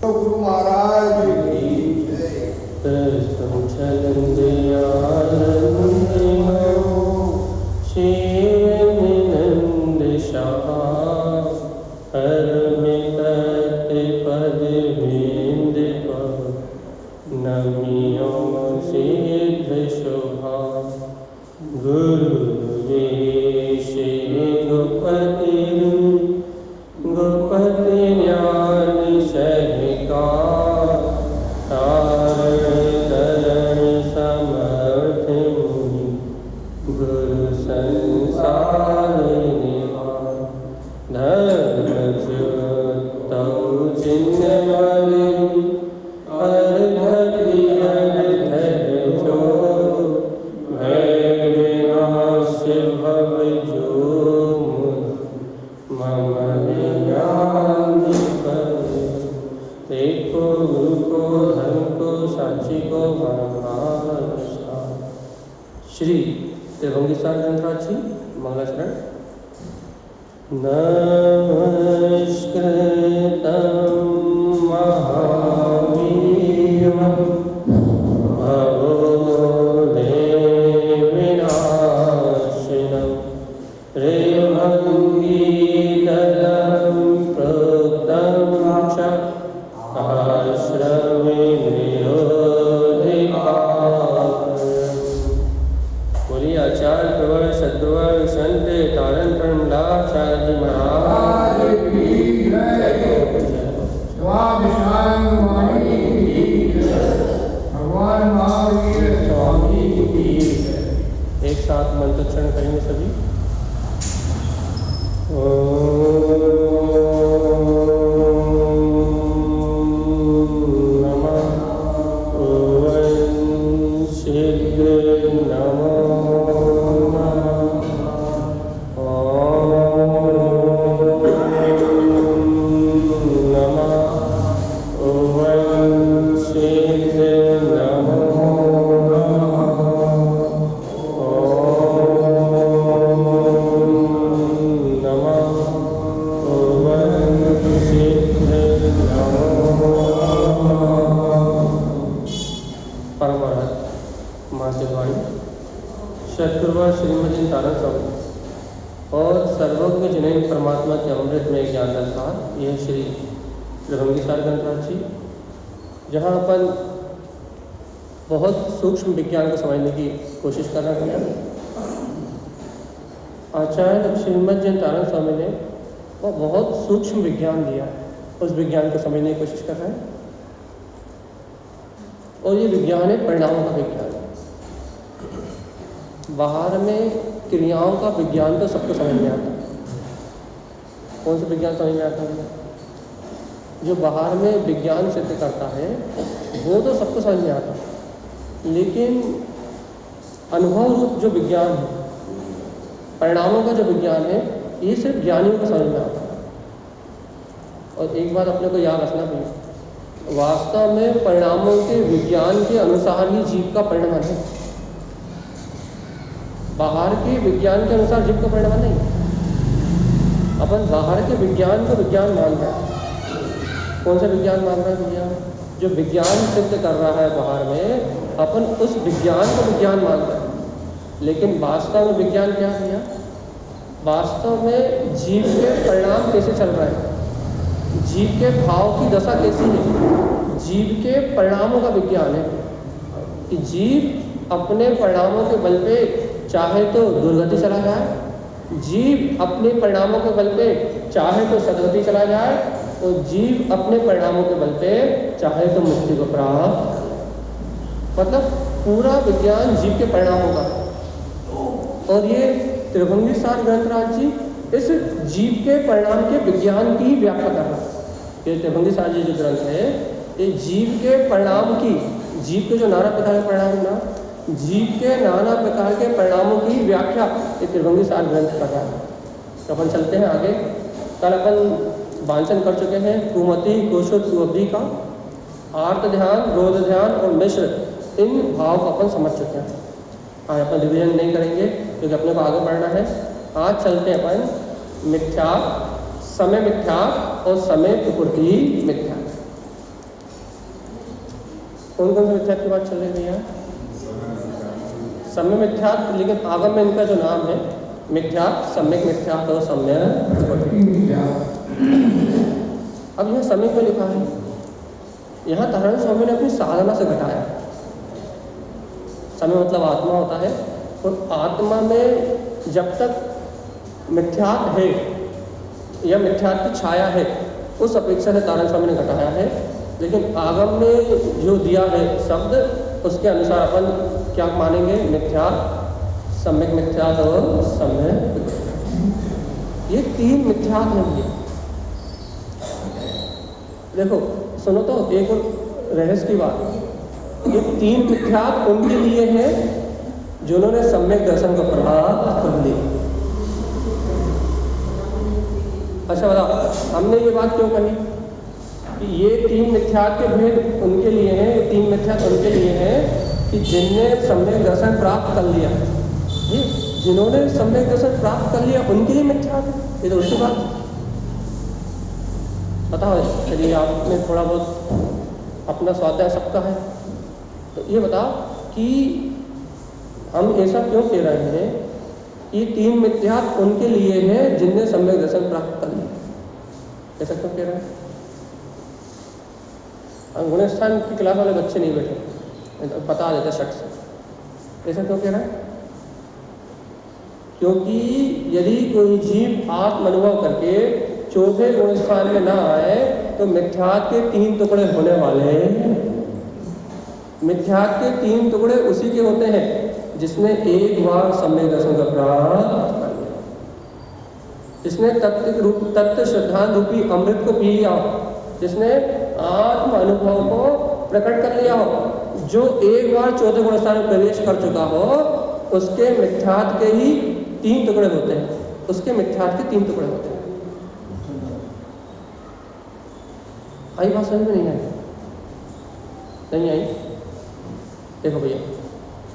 गुरु महाराज की श्री त्रिभंगी सार ग्रंथराज जी मंगलाचरण। नमस्कृतं महावीरं भवोदेविनाशिनं त्रिभंगीदलं प्रोक्तं च आश्रमे आचार्य प्रवर सद्वर संत तारण प्रमदाचार्य जी महाराज की भगवान महावीर स्वामी की। एक साथ मंत्रोच्चारण करेंगे सभी। शत्रुवा श्रीमती तारण स्वामी और सर्वज्ञ जिन्हें परमात्मा के अमृत में ज्ञान था। यह श्री त्रिभंगी सार ग्रंथराज जी, जहाँ अपन बहुत सूक्ष्म विज्ञान को समझने की कोशिश कर रहे हैं। आचार्य श्रीमती जैन तारण स्वामी ने वो बहुत सूक्ष्म विज्ञान दिया, उस विज्ञान को समझने की कोशिश कर रहे हैं। और ये विज्ञान है परिणामों का विज्ञान। बाहर में क्रियाओं का विज्ञान तो सबको समझ में आता है। कौन सा विज्ञान समझ में आता है? जो बाहर में विज्ञान सिद्ध करता है वो तो सबको समझ में आता है, लेकिन अनुभव रूप जो विज्ञान है, परिणामों का जो विज्ञान है, ये सिर्फ ज्ञानियों को समझ में आता है। और एक बात अपने को याद रखना भी, वास्तव में परिणामों के विज्ञान के अनुसार ही जीव का परिणाम है। बाहर के विज्ञान के अनुसार जीव का परिणाम नहीं। अपन बाहर के विज्ञान को विज्ञान मान रहे हैं। कौन सा विज्ञान मान रहे हैं? विज्ञान जो विज्ञान सिद्ध कर रहा है बाहर में, अपन उस विज्ञान को विज्ञान मान रहे हैं। लेकिन वास्तव में विज्ञान क्या है? वास्तव में जीव के परिणाम कैसे चल रहे हैं, जीव के भाव की दशा कैसी है, जीव के परिणामों का विज्ञान है कि जीव अपने परिणामों के बल पे चाहे तो दुर्गति चला जाए, जीव अपने परिणामों के बल पे चाहे तो सदगति चला जाए, और जीव अपने परिणामों के बल पे चाहे तो मुक्ति को प्राप्त। मतलब पूरा विज्ञान जीव के परिणामों का। और ये त्रिभंगी सार ग्रंथराज जी इस जीव के परिणाम के विज्ञान की व्याख्या कर रहा है। ये त्रिभंगी सार जी जो ग्रंथ है, ये जीव के परिणाम की, जीव के जो नाना प्रकार के परिणाम ना, जीव के नाना प्रकार के परिणामों की व्याख्या ये त्रिभंगी सार ग्रंथ कर रहा है। तो अपन चलते हैं आगे। कल अपन वांछन कर चुके हैं कुमति कोशो तुअब्दी का आर्त ध्यान, रोध ध्यान और मिश्र, इन भाव को अपन समझ चुके हैं। आज अपन रिविजन नहीं करेंगे क्योंकि अपने को आगे बढ़ना है। आज चलते हैं अपन मिथ्या, समय मिथ्या और समय प्रकृति मिथ्या। कौन कौन से मिथ्यात्व की बात चल रही है यहाँ? सम्यक मिथ्यात्व, लेकिन आगम में इनका जो नाम है मिथ्यात्व, सम्यक मिथ्यात्व और सम्यक। अब यह सम्यक में लिखा है, यहाँ नारायण स्वामी ने अपनी साधना से घटाया। समय मतलब आत्मा होता है, और आत्मा में जब तक मिथ्यात्व है या मिथ्यात्व की छाया है, उस अपेक्षा से नारायण स्वामी ने घटाया है। लेकिन आगम में जो दिया है शब्द, उसके अनुसार अपन क्या मानेंगे? मिथ्यात्व, सम्यक मिथ्यात्व और सम्यक। ये तीन मिथ्यात्व हैं। देखो सुनो तो एक रहस्य की बात, ये तीन मिथ्यात्व उनके लिए है जिन्होंने सम्यक दर्शन को प्राप्त कर लिया। अच्छा बताओ, हमने ये बात क्यों कही कि ये तीन मिथ्यात्व के भेद उनके लिए हैं, ये तीन मिथ्यात्व उनके लिए हैं कि जिनने सम्यक दर्शन प्राप्त कर लिया। ये जिन्होंने सम्यक दर्शन प्राप्त कर लिया उनके लिए मिथ्यात्व, ये तो उसकी बात बताओ। चलिए आपने थोड़ा बहुत अपना स्वाध्याय सबका है, तो ये बताओ कि हम ऐसा क्यों कह रहे हैं कि तीन मिथ्यात्व उनके लिए हैं जिनने सम्यक दर्शन प्राप्त कर लिया? ऐसा क्यों कह रहे हैं? गुणस्थान की क्लास वाले बच्चे नहीं बैठे, तो बता देते शक से। ऐसा क्यों कह रहे हैं? क्योंकि यदि कोई जीव आत्म अनुभव करके चौथे गुणस्थान में ना आए तो मिथ्यात्व के तीन टुकड़े होने वाले हैं। मिथ्यात्व के तीन टुकड़े उसी के होते हैं जिसने एक बार सम्यक दर्शन का प्राप्त कर लिया, जिसने तत्व श्रद्धांत रूपी अमृत को पी लिया हो, जिसने आत्म अनुभव को प्रकट कर लिया हो। जो एक बार चौथे गुणस्थान में प्रवेश कर चुका हो, उसके मिथ्यात्व के ही तीन टुकड़े होते हैं, उसके मिथ्यात्व के तीन टुकड़े होते हैं। आई बात समझ में नहीं आई? नहीं आई? देखो भैया,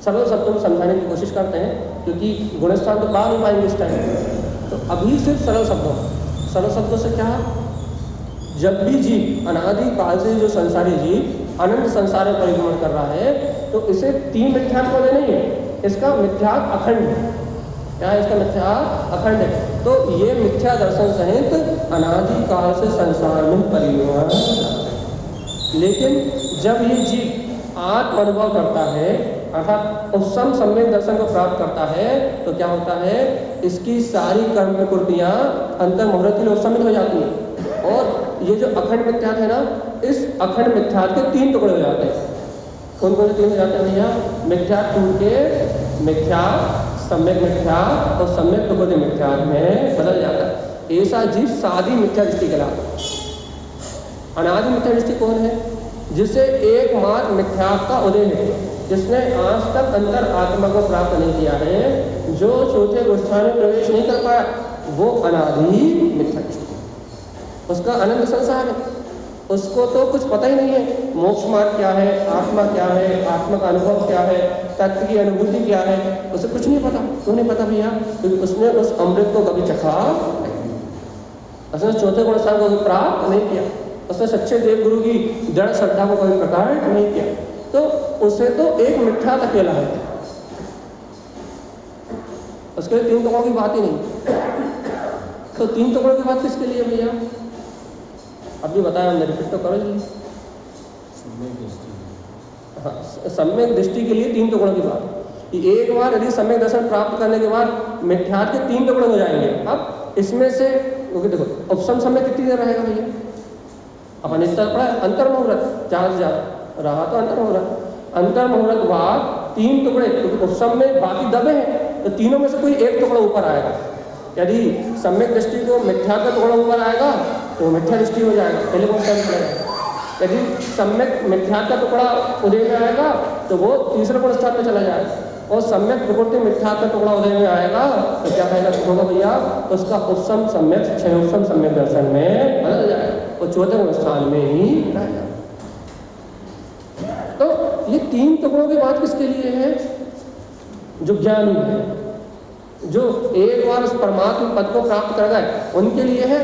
सरल शब्दों में समझाने की कोशिश करते हैं, क्योंकि गुणस्थान तो पा नहीं पाएंगे इस टाइम। तो अभी सिर्फ सरल शब्दों से क्या? जब भी जीव अनादि काल से जो संसारी जीव अनंत संसार में परिभ्रमण कर रहा है, तो इसे तीन मिथ्यात्व वाले नहीं है, इसका मिथ्यात्व अखंड है। क्या है इसका मिथ्यात्व? अखंड है। तो ये मिथ्या दर्शन सहित अनादि काल से संसार में परिभ्रमण। लेकिन जब ये जीव आत्म अनुभव करता है, अर्थात उत्तम सम्यक दर्शन को प्राप्त करता है, तो क्या होता है? इसकी सारी कर्म प्रकृतियाँ अंतर मुहूर्त के लिए उत्समित हो जाती हैं, और ये जो अखंड मिथ्यात्व है ना, इस अखंड मिथ्यात्व के तीन टुकड़े हो जाते हैं। कौन कौन से तीन हो जाते हैं भैया? मिथ्यात्व टूट के मिथ्या, सम्यक मिथ्या और सम्यक प्रकृति मिथ्यात्व में बदल जाता है। ऐसा जीव सादी मिथ्या दृष्टि कहलाता है। अनादि मिथ्या दृष्टि कौन है? जिसे एकमात्र मिथ्यात्व का उदय है, जिसने आज तक अंतर आत्मा को प्राप्त नहीं किया है, जो चौथे गुणस्थान में प्रवेश नहीं कर पाया, वो अनादि मिथ्या दृष्टि। उसका अनंत संसार है, उसको तो कुछ पता ही नहीं है। मोक्ष मार्ग क्या है, आत्मा क्या है, आत्मा का अनुभव क्या है, तत्व की अनुभूति क्या है, उसे कुछ नहीं पता। क्यों नहीं पता भैया? क्योंकि उसने उस अमृत को कभी चखा नहीं, उसने चौथे गुणस्थान को कभी प्राप्त नहीं किया, उसने सच्चे देव गुरु की दृढ़ श्रद्धा को कभी प्रकट नहीं किया। तो उसे तो एक मिथ्या अकेला है, उसके लिए तीन टुकड़ों की बात ही नहीं। तो तीन टुकड़ों की बात किसके लिए भैया? अभी बताया हमने, रिपीट तो करो जी। हाँ, सम्यक दृष्टि के लिए तीन टुकड़ों की बात। एक बार यदि सम्यक दर्शन प्राप्त करने के बाद मिथ्यात्व के तीन टुकड़े हो जाएंगे। अब इसमें से क्योंकि देखो उपसम समय कितनी देर रहेगा भैया? अपन इस तरह पढ़ा अंतर मुहूर्त, ज़्यादा से ज़्यादा रहा तो अंतर मुहूर्त। अंतर मुहूर्त बाद तीन टुकड़े, क्योंकि उपसम में बाकी दबे हैं, तो तीनों में से कोई एक टुकड़ा ऊपर आएगा। यदि सम्यक दृष्टि को मिथ्या का टुकड़ा ऊपर आएगा तो मिथ्या दृष्टि हो जाएगा, पहले कौन सा निकलेगा। यदि सम्यक मिथ्या का टुकड़ा उदय में आएगा तो वो तीसरे गुण स्थान में चला जाएगा, और सम्यक प्रकृति मिथ्या का टुकड़ा उदय में आएगा तो क्या कहेगा होगा भैया? उसका उपसम सम्यक क्षयोपसम सम्यक दर्शन में बदल जाएगा, वो चौथे गुण स्थान में ही रहेगा। तो ये तीन टुकड़ों की बात किसके लिए है? जो ज्ञानी है, जो एक बार उस परमात्मा पद को प्राप्त कर गए, उनके लिए है।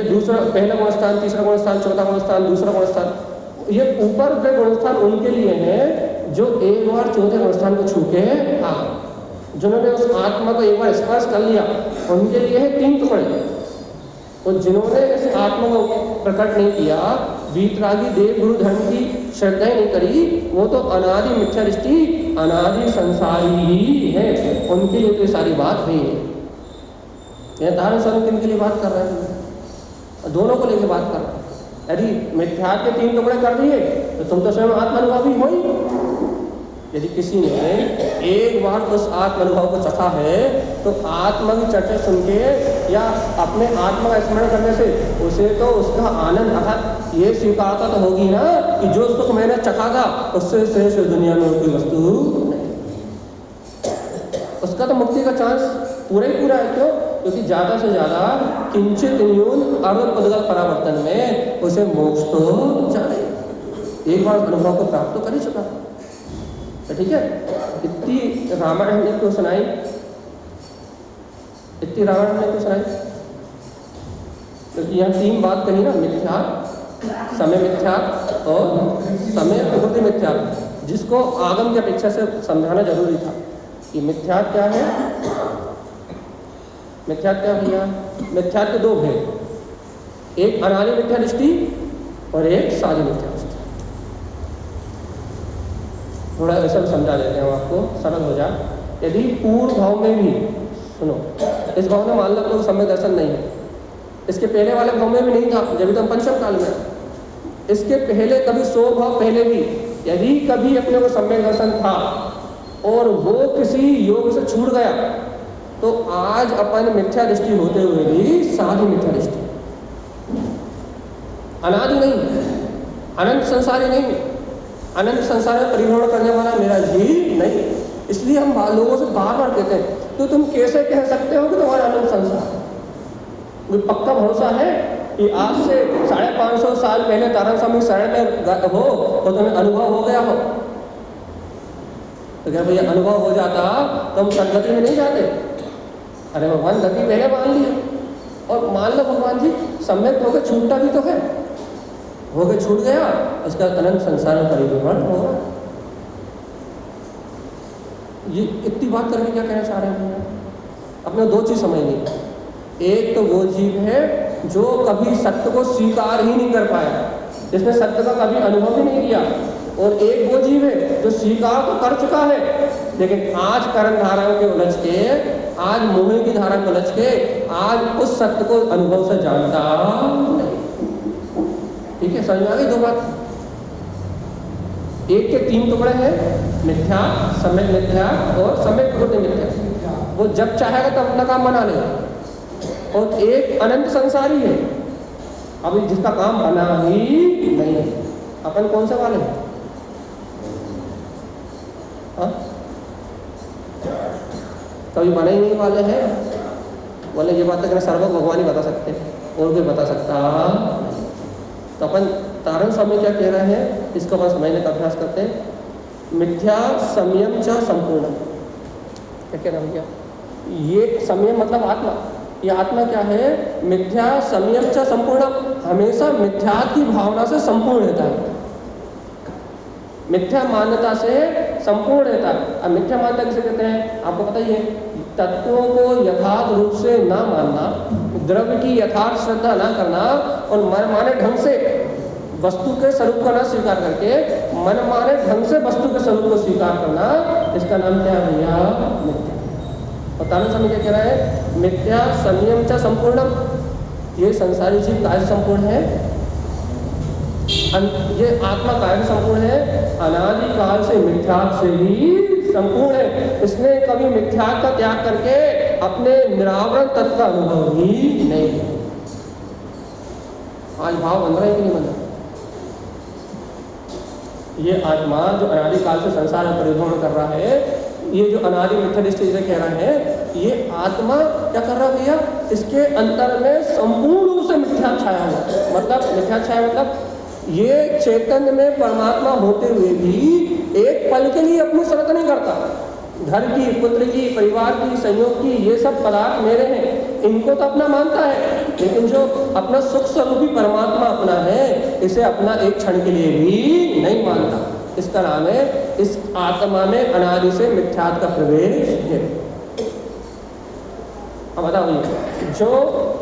दूसरा, पहला गुण स्थान, तीसरा गुण स्थान, चौथा गुण स्थान, दूसरा गुण स्थान, ये ऊपर के गुणस्थान उनके लिए है जो एक बार चौथे गुणस्थान को छू के जिन्होंने उस आत्मा को एक बार स्पर्श कर लिया, उनके लिए है 3 टुकड़े। और जिन्होंने इस आत्मा को प्रकट नहीं किया, वीतरागी देव गुरु धर्म की श्रद्धा ही नहीं करी, वो तो अनादि मिथ्या दृष्टि, अनादि संसारी ही है। उनके लिए तो ये सारी बात है। यह धारण स्वरूप किन के लिए बात कर रहे हैं? दोनों को लेकर बात कर रहे हैं। यदि मिथ्या के 3 टुकड़े कर दिए तो तुम तो स्वयं आत्मानुभवी हो ही। यदि किसी ने एक बार उस आत्मानुभव को चखा है तो आत्मा की चर्चा सुन के या अपने आत्मा का स्मरण करने से उसे तो उसका आनंद अर्थात ये स्वीकारता तो होगी ना कि जो सुख मैंने चखा था उससे श्रेष्ठ दुनिया में कोई वस्तु नहीं। उसका तो मुक्ति का चांस पूरा ही पूरा है। क्यों? क्योंकि ज़्यादा से ज़्यादा किंचित न्यून अरुपदगल परावर्तन में उसे मोक्ष तो जाने, एक बार अनुभव को प्राप्त तो कर ही चुका। तो ठीक है, इतनी रामायण हमने क्यों सुनाई? इतनी रामायण हमने क्यों सुनाई? क्योंकि यहाँ 3 बात कही ना, मिथ्या, समय मिथ्या और समय प्रकृति मिथ्या, जिसको आगम की अपेक्षा से समझाना जरूरी था कि मिथ्या क्या है। मिथ्या क्या भैया? मिथ्या के 2 भेद, एक अनादि मिथ्या दृष्टि और एक सारी मिथ्या दृष्टि। थोड़ा ऐसा समझा देते हैं हम आपको, सरल हो जाए। यदि पूर्व भाव में भी, सुनो, इस भाव में मान लो तो सम्यक दर्शन नहीं है, इसके पहले वाले भाव में भी नहीं था जब तो हम पंचम काल में, इसके पहले कभी 100 भाव पहले भी यदि कभी अपने को सम्यक दर्शन था और वो किसी योग से छूट गया तो आज अपन मिथ्या दृष्टि होते हुए भी साधी मिथ्या दृष्टि, अनादि नहीं, अनंत संसारी नहीं, अनंत संसार में परिभ्रमण करने वाला मेरा जीव नहीं। इसलिए हम लोगों से बार बार कहते हैं तो तुम कैसे कह सकते हो कि तुम्हारा अनंत संसार? मुझे पक्का भरोसा है कि आज से 550 साल पहले तारण स्वामी शरण में हो तो तुम्हें अनुभव हो गया हो। तो क्या भैया अनुभव हो जाता तो हम सदगति में नहीं जाते? अरे भगवान गति पहले मान ली, और मान लो भगवान जी सम्यक होकर छूटता भी तो है, होकर छूट गया, उसका अनंत संसार में परिभ्रमण होगा। ये इतनी बात करके क्या कहना चाह रहे हैं? अपने 2 चीज समझनी। एक तो वो जीव है जो कभी सत्य को स्वीकार ही नहीं कर पाया, जिसने सत्य का कभी अनुभव ही नहीं किया, और एक वो जीव है जो स्वीकार तो कर चुका है लेकिन आज कर्म धाराओं के उलझ के, आज मोह की धारा को उलझ के, आज उस सत्य को अनुभव से जानता नहीं। ठीक है, समझ में आ गई 2 बात? एक के 3 टुकड़े हैं, मिथ्या, सम्यक मिथ्या और सम्यक प्रकृति मिथ्या। वो जब चाहेगा तब अपना काम बना लेगा। और एक अनंत संसारी है, अभी जिसका काम बना ही नहीं है। अपन कौन से वाले हैं? कभी बने ही नहीं वाले हैं? बोले ये बात तो सर्वज्ञ भगवान ही बता सकते, और कोई बता सकता। तो अपन तारण स्वामी क्या कह रहे हैं, इसको अपन समझने का अभ्यास करते हैं। मिथ्या संयम च संपूर्ण। क्या कह रहा भैया? ये संयम मतलब आत्मा। ये आत्मा क्या है? मिथ्या संयम च संपूर्ण, हमेशा मिथ्या की भावना से संपूर्ण रहता है, मिथ्या मान्यता से संपूर्ण रहता है। अब मिथ्या मान्यता किसे कहते हैं? आपको पता ही है, तत्वों को यथार्थ रूप से ना मानना, द्रव्य की यथार्थ श्रद्धा ना करना और मनमाने ढंग से वस्तु के स्वरूप को ना स्वीकार करके मनमाने ढंग से वस्तु के स्वरूप को स्वीकार करना, इसका नाम क्या है भैया? मिथ्या। और तारण स्वामी क्या कह रहा है? मिथ्या संयम च संपूर्णम। ये संसारी जीव काय संपूर्ण है? ये आत्मा काय संपूर्ण है? अनादि काल से मिथ्या से ही संपूर्ण है। इसने कभी मिथ्या का त्याग करके अपने निरावरण तत्व का अनुभव ही नहीं। आज भाव बन रहा है कि नहीं बन रहा? ये आत्मा जो अनादि काल से संसार में परिभ्रमण कर रहा है, ये जो अनादि मिथ्या दृष्टि से कह रहा है, ये आत्मा क्या कर रहा है भैया? इसके अंतर में संपूर्ण रूप से मिथ्या छाया हुआ। मतलब मिथ्या छाया मतलब ये चैतन्य में परमात्मा होते हुए भी एक पल के लिए अपनी शर्त नहीं करता। घर की, पुत्र की, परिवार की, संयोग की, ये सब पदार्थ मेरे हैं, इनको तो अपना मानता है, लेकिन जो अपना सुख स्वरूपी परमात्मा अपना है, इसे अपना एक क्षण के लिए भी नहीं मानता। इसका नाम है, इस आत्मा में अनादि से मिथ्यात्व का प्रवेश है। अब बताइए, जो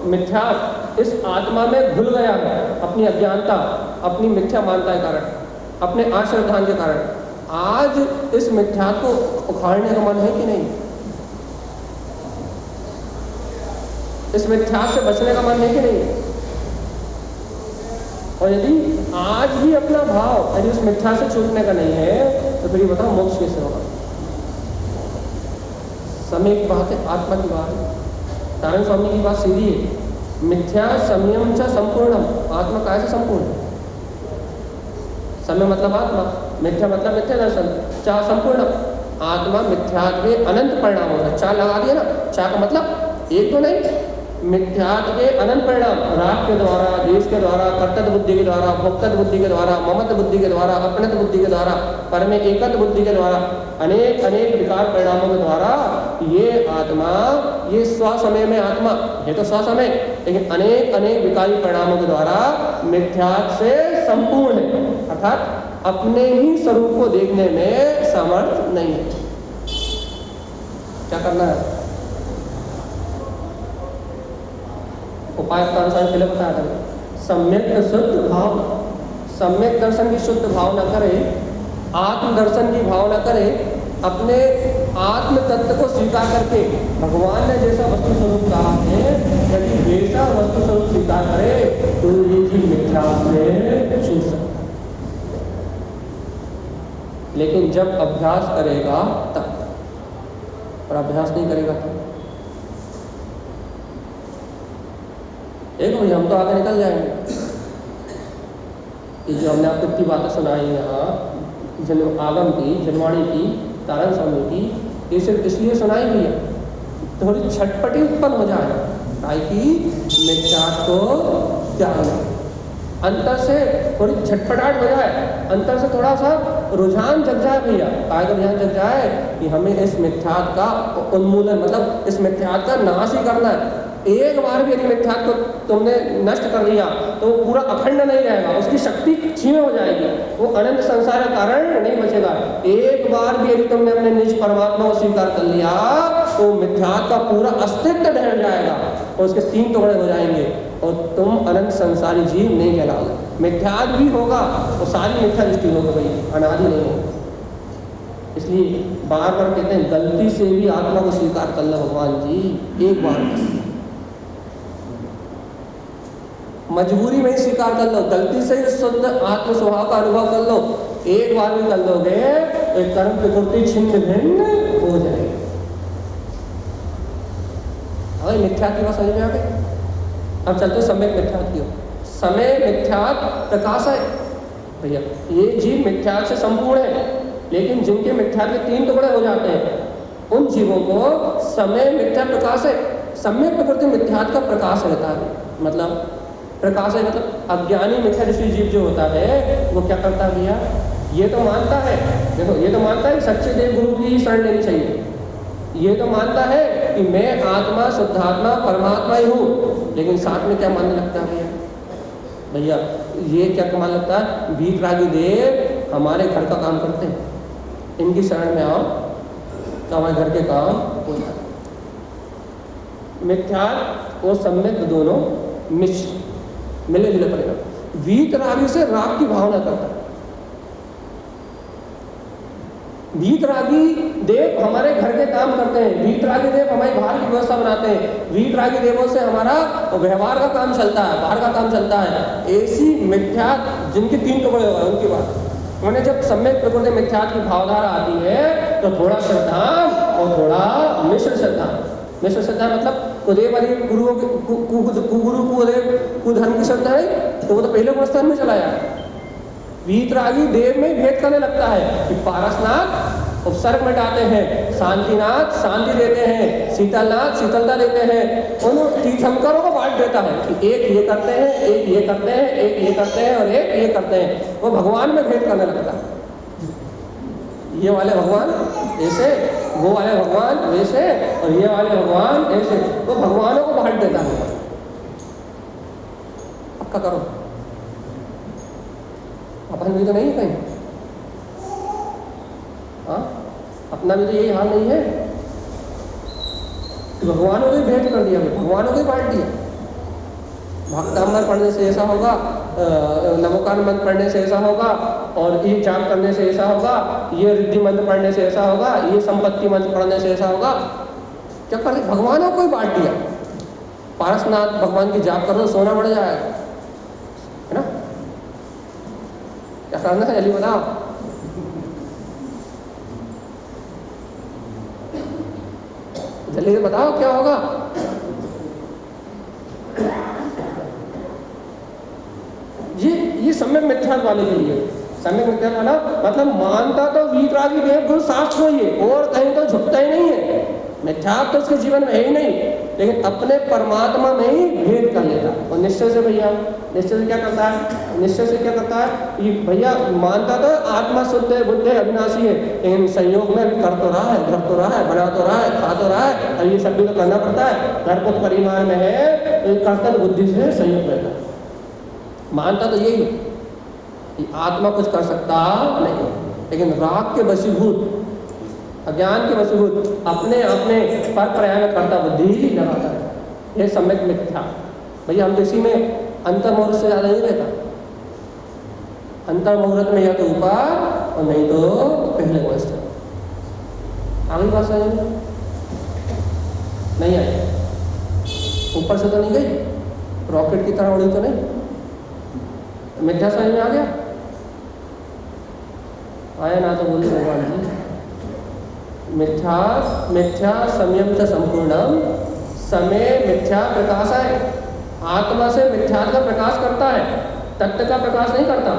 मिथ्यात्व इस आत्मा में घुल गया है अपनी अज्ञानता, अपनी मिथ्या मानता के कारण, अपने आश्रद्धान के कारण, आज इस मिथ्यात्व को उखाड़ने का मन है कि नहीं? इस मिथ्यात्व से बचने का मन है कि नहीं? और यदि आज भी अपना भाव यदि उस मिथ्या से छूटने का नहीं है, तो फिर ये बताओ मोक्ष कैसे होगा? समय की बात है, आत्मा की बात है। नारायण स्वामी की बात सीधी है, मिथ्या संयम च संपूर्णम। आत्मा काय से संपूर्ण है? समय मतलब आत्मा, मिथ्या मतलब मिथ्या दर्शन, चा संपूर्णम। आत्मा मिथ्या के अनंत परिणाम होता है। चा लगा दिया ना, चा का मतलब एक तो नहीं, मिथ्यात्व के अनंत परिणाम, राग के द्वारा, देश के द्वारा, कर्तव्य बुद्धि के द्वारा, भोक्तव्य बुद्धि के द्वारा, ममत्व बुद्धि के द्वारा, अपनत्व बुद्धि के द्वारा, पर में एकत्व बुद्धि के द्वारा, अनेक अनेक विकार परिणामों के द्वारा ये आत्मा, ये स्वसमय में आत्मा है तो स्वसमय, लेकिन अनेक अनेक विकारी परिणामों के द्वारा मिथ्यात्व से संपूर्ण है, अर्थात अपने ही स्वरूप को देखने में सामर्थ्य नहीं है। क्या करना है? उपाय का अनुसार पहले बताया था, सम्यक शुद्ध भाव, सम्यक दर्शन की शुद्ध भावना करे, आत्म दर्शन की भावना करे, अपने आत्म तत्व को स्वीकार करके भगवान ने जैसा वस्तु स्वरूप कहा है यदि वैसा वस्तु स्वरूप स्वीकार करे तो ये जी मिथ्या से छूट सकता है। लेकिन जब अभ्यास करेगा तब, और अभ्यास नहीं करेगा तब एक भाई हम तो आगे निकल जाएंगे। ये जो हमने आपको इतनी बातें सुनाई यहाँ जन्म आगम की, जनवाणी की, तारण स्वामी की, ये सिर्फ इसलिए सुनाई भी है थोड़ी छटपटी उत्पन्न हो जाए ताकि मिथ्यात्व को त्यागना, अंतर से थोड़ी झटपटाहट हो जाए, अंतर से थोड़ा सा रुझान जग जाए भैया। का रुझान जग जाए कि हमें इस मिथ्यात्व का उन्मूलन, मतलब इस मिथ्यात्व का नाश ही करना है। एक बार भी यदि मिथ्यात्व को तुमने नष्ट कर दिया तो वो पूरा अखंड नहीं रहेगा, उसकी शक्ति क्षीण हो जाएगी, वो अनंत संसार का कारण नहीं बचेगा। एक बार भी यदि तुमने अपने निज परमात्मा को स्वीकार कर लिया तो मिथ्यात्व का पूरा अस्तित्व ढह जाएगा और उसके 3 टुकड़े हो जाएंगे और तुम अनंत संसारी जीव नहीं कहलाओगे। मिथ्यात्व भी होगा तो सारी मिथ्या दृष्टि होगी भाई, अनादि नहीं होगा। इसलिए बार बार कहते हैं गलती से भी आत्मा को स्वीकार कर लो भगवान जी, एक बार मजबूरी में ही स्वीकार कर लो, गलती से ही शुद्ध आत्म स्वभाव का अनुभव कर लो, एक बार भी कर लोगे तो कर्म प्रकृति छिन्न भिन्न हो जाएगी। और मिथ्या की बात समझ में आ गई? अब चलते सम्यक मिथ्यात्व की ओर। समय मिथ्यात्व प्रकाश है भैया, ये जीव मिथ्यात्व से संपूर्ण है, लेकिन जिनके मिथ्यात्व के 3 टुकड़े हो जाते हैं उन जीवों को समय मिथ्या प्रकाश है। सम्यक प्रकृति मिथ्यात्व का प्रकाश रहता है, मतलब प्रकाश है, मतलब अज्ञानी मिथ्या दृष्टि जीव जो होता है वो क्या करता है भैया, ये तो मानता है, देखो ये तो मानता है सच्चे देव गुरु की शरण लेनी चाहिए, ये तो मानता है कि मैं आत्मा शुद्धात्मा परमात्मा ही हूँ, लेकिन साथ में क्या मानने लगता है भैया, ये क्या मानने लगता है, वीतरागी देव हमारे घर का काम करते हैं, इनकी शरण में आओ तो हमारे घर के काम हो जाए। मिथ्यात्व और सम्यक दोनों मिश्र मिले जुले परिणाम। वीतरागी से राग की भावना करता है, वीतरागी देव हमारे घर के काम करते हैं, वीतरागी देव हमारी बाहर की व्यवस्था बनाते हैं, वीतरागी देवों से हमारा व्यवहार का काम चलता है, बाहर का काम चलता है। ऐसी मिथ्या जिनके 3 टुकड़े हो गए उनकी बात मैंने, जब सम्यक प्रकृति मिथ्यात्व की भावधारा आती है तो थोड़ा श्रद्धा और थोड़ा मिश्र श्रद्धा। मिश्र श्रद्धा मतलब कुदेव वाली गुरुओं के कुगुरु कुदेव कुधर्म की श्रद्धा है तो वो तो पहले गुणस्थान में चला जाए। वीतरागी देव में भेद करने लगता है कि पारसनाथ उपसर्ग मिटाते हैं, शांतिनाथ शांति देते हैं, शीतलनाथ शीतलता देते हैं, उन तीर्थंकरों को बांट देता है कि एक ये करते हैं, एक ये करते हैं, एक ये करते हैं और एक ये करते हैं। वो भगवान में भेद करने लगता है, ये वाले भगवान ऐसे, वो वाले भगवान वैसे और ये वाले भगवान ऐसे, वो भगवानों को बांट देता है। पक्का करो। अपन भी तो नहीं है कहीं, हाँ अपना भी तो यही हाल नहीं है कि भगवानों को ही भेंट कर दिया, भगवानों को ही बांट दिया। भक्तामृत पढ़ने से ऐसा होगा, नमोकार मंत्र पढ़ने से ऐसा होगा, और ये जाप करने से ऐसा होगा, ये रिद्धि मंत्र पढ़ने से ऐसा होगा, ये संपत्ति मंत्र पढ़ने से ऐसा होगा। क्या कर दिया? भगवानों को ही बांट दिया। पारसनाथ भगवान की जाप करो, सोना बढ़ जाएगा, है ना? क्या करना है जल्दी बताओ। जल्दी से बताओ क्या होगा। ये सम्यक मिथ्यात्व वाले के लिए। सम्यक मिथ्यात्व वाला मतलब मानता तो वीतरागी देवगुरु शास्त्र को, ये और कहीं तो झुकता ही नहीं है। मिथ्यात्व तो उसके जीवन में है ही नहीं, लेकिन अपने परमात्मा में ही भेद कर लेता। और निश्चय से भैया, निश्चय से क्या करता है? निश्चय से क्या करता है? ये भैया मानता तो आत्मा शुद्ध है, बुद्ध है, अविनाशी है, लेकिन संयोग में कर तो रहा है, ग्रह तो रहा है, बना तो रहा है, खा तो रहा है, और ये सब भी तो करना पड़ता है। घर को परिमाण में है, कर्तव्य बुद्धि से संयोग रहता है। मानता तो यही कि आत्मा कुछ कर सकता नहीं, लेकिन राग के वशीभूत, अज्ञान के वशीभूत अपने अपने पर पर्याय में कर्ता बुद्धि लगाता है। ये सम्यक मिथ्या। भैया हम तो इसी में अंतर मुहूर्त से ज़्यादा नहीं रहता। अंतर मुहूर्त में या तो ऊपर और नहीं तो पहले वस्त। आगे बात समझ नहीं आई? ऊपर से तो नहीं गई, रॉकेट की तरह उड़ी तो नहीं। मिथ्या समझ में आ गया? आया ना तो बोलिए भगवान जी। मिथ्या मिथ्या संयम च संपूर्णम, समय मिथ्या प्रकाश है। आत्मा से मिथ्या का प्रकाश करता है, तत्व का प्रकाश नहीं करता।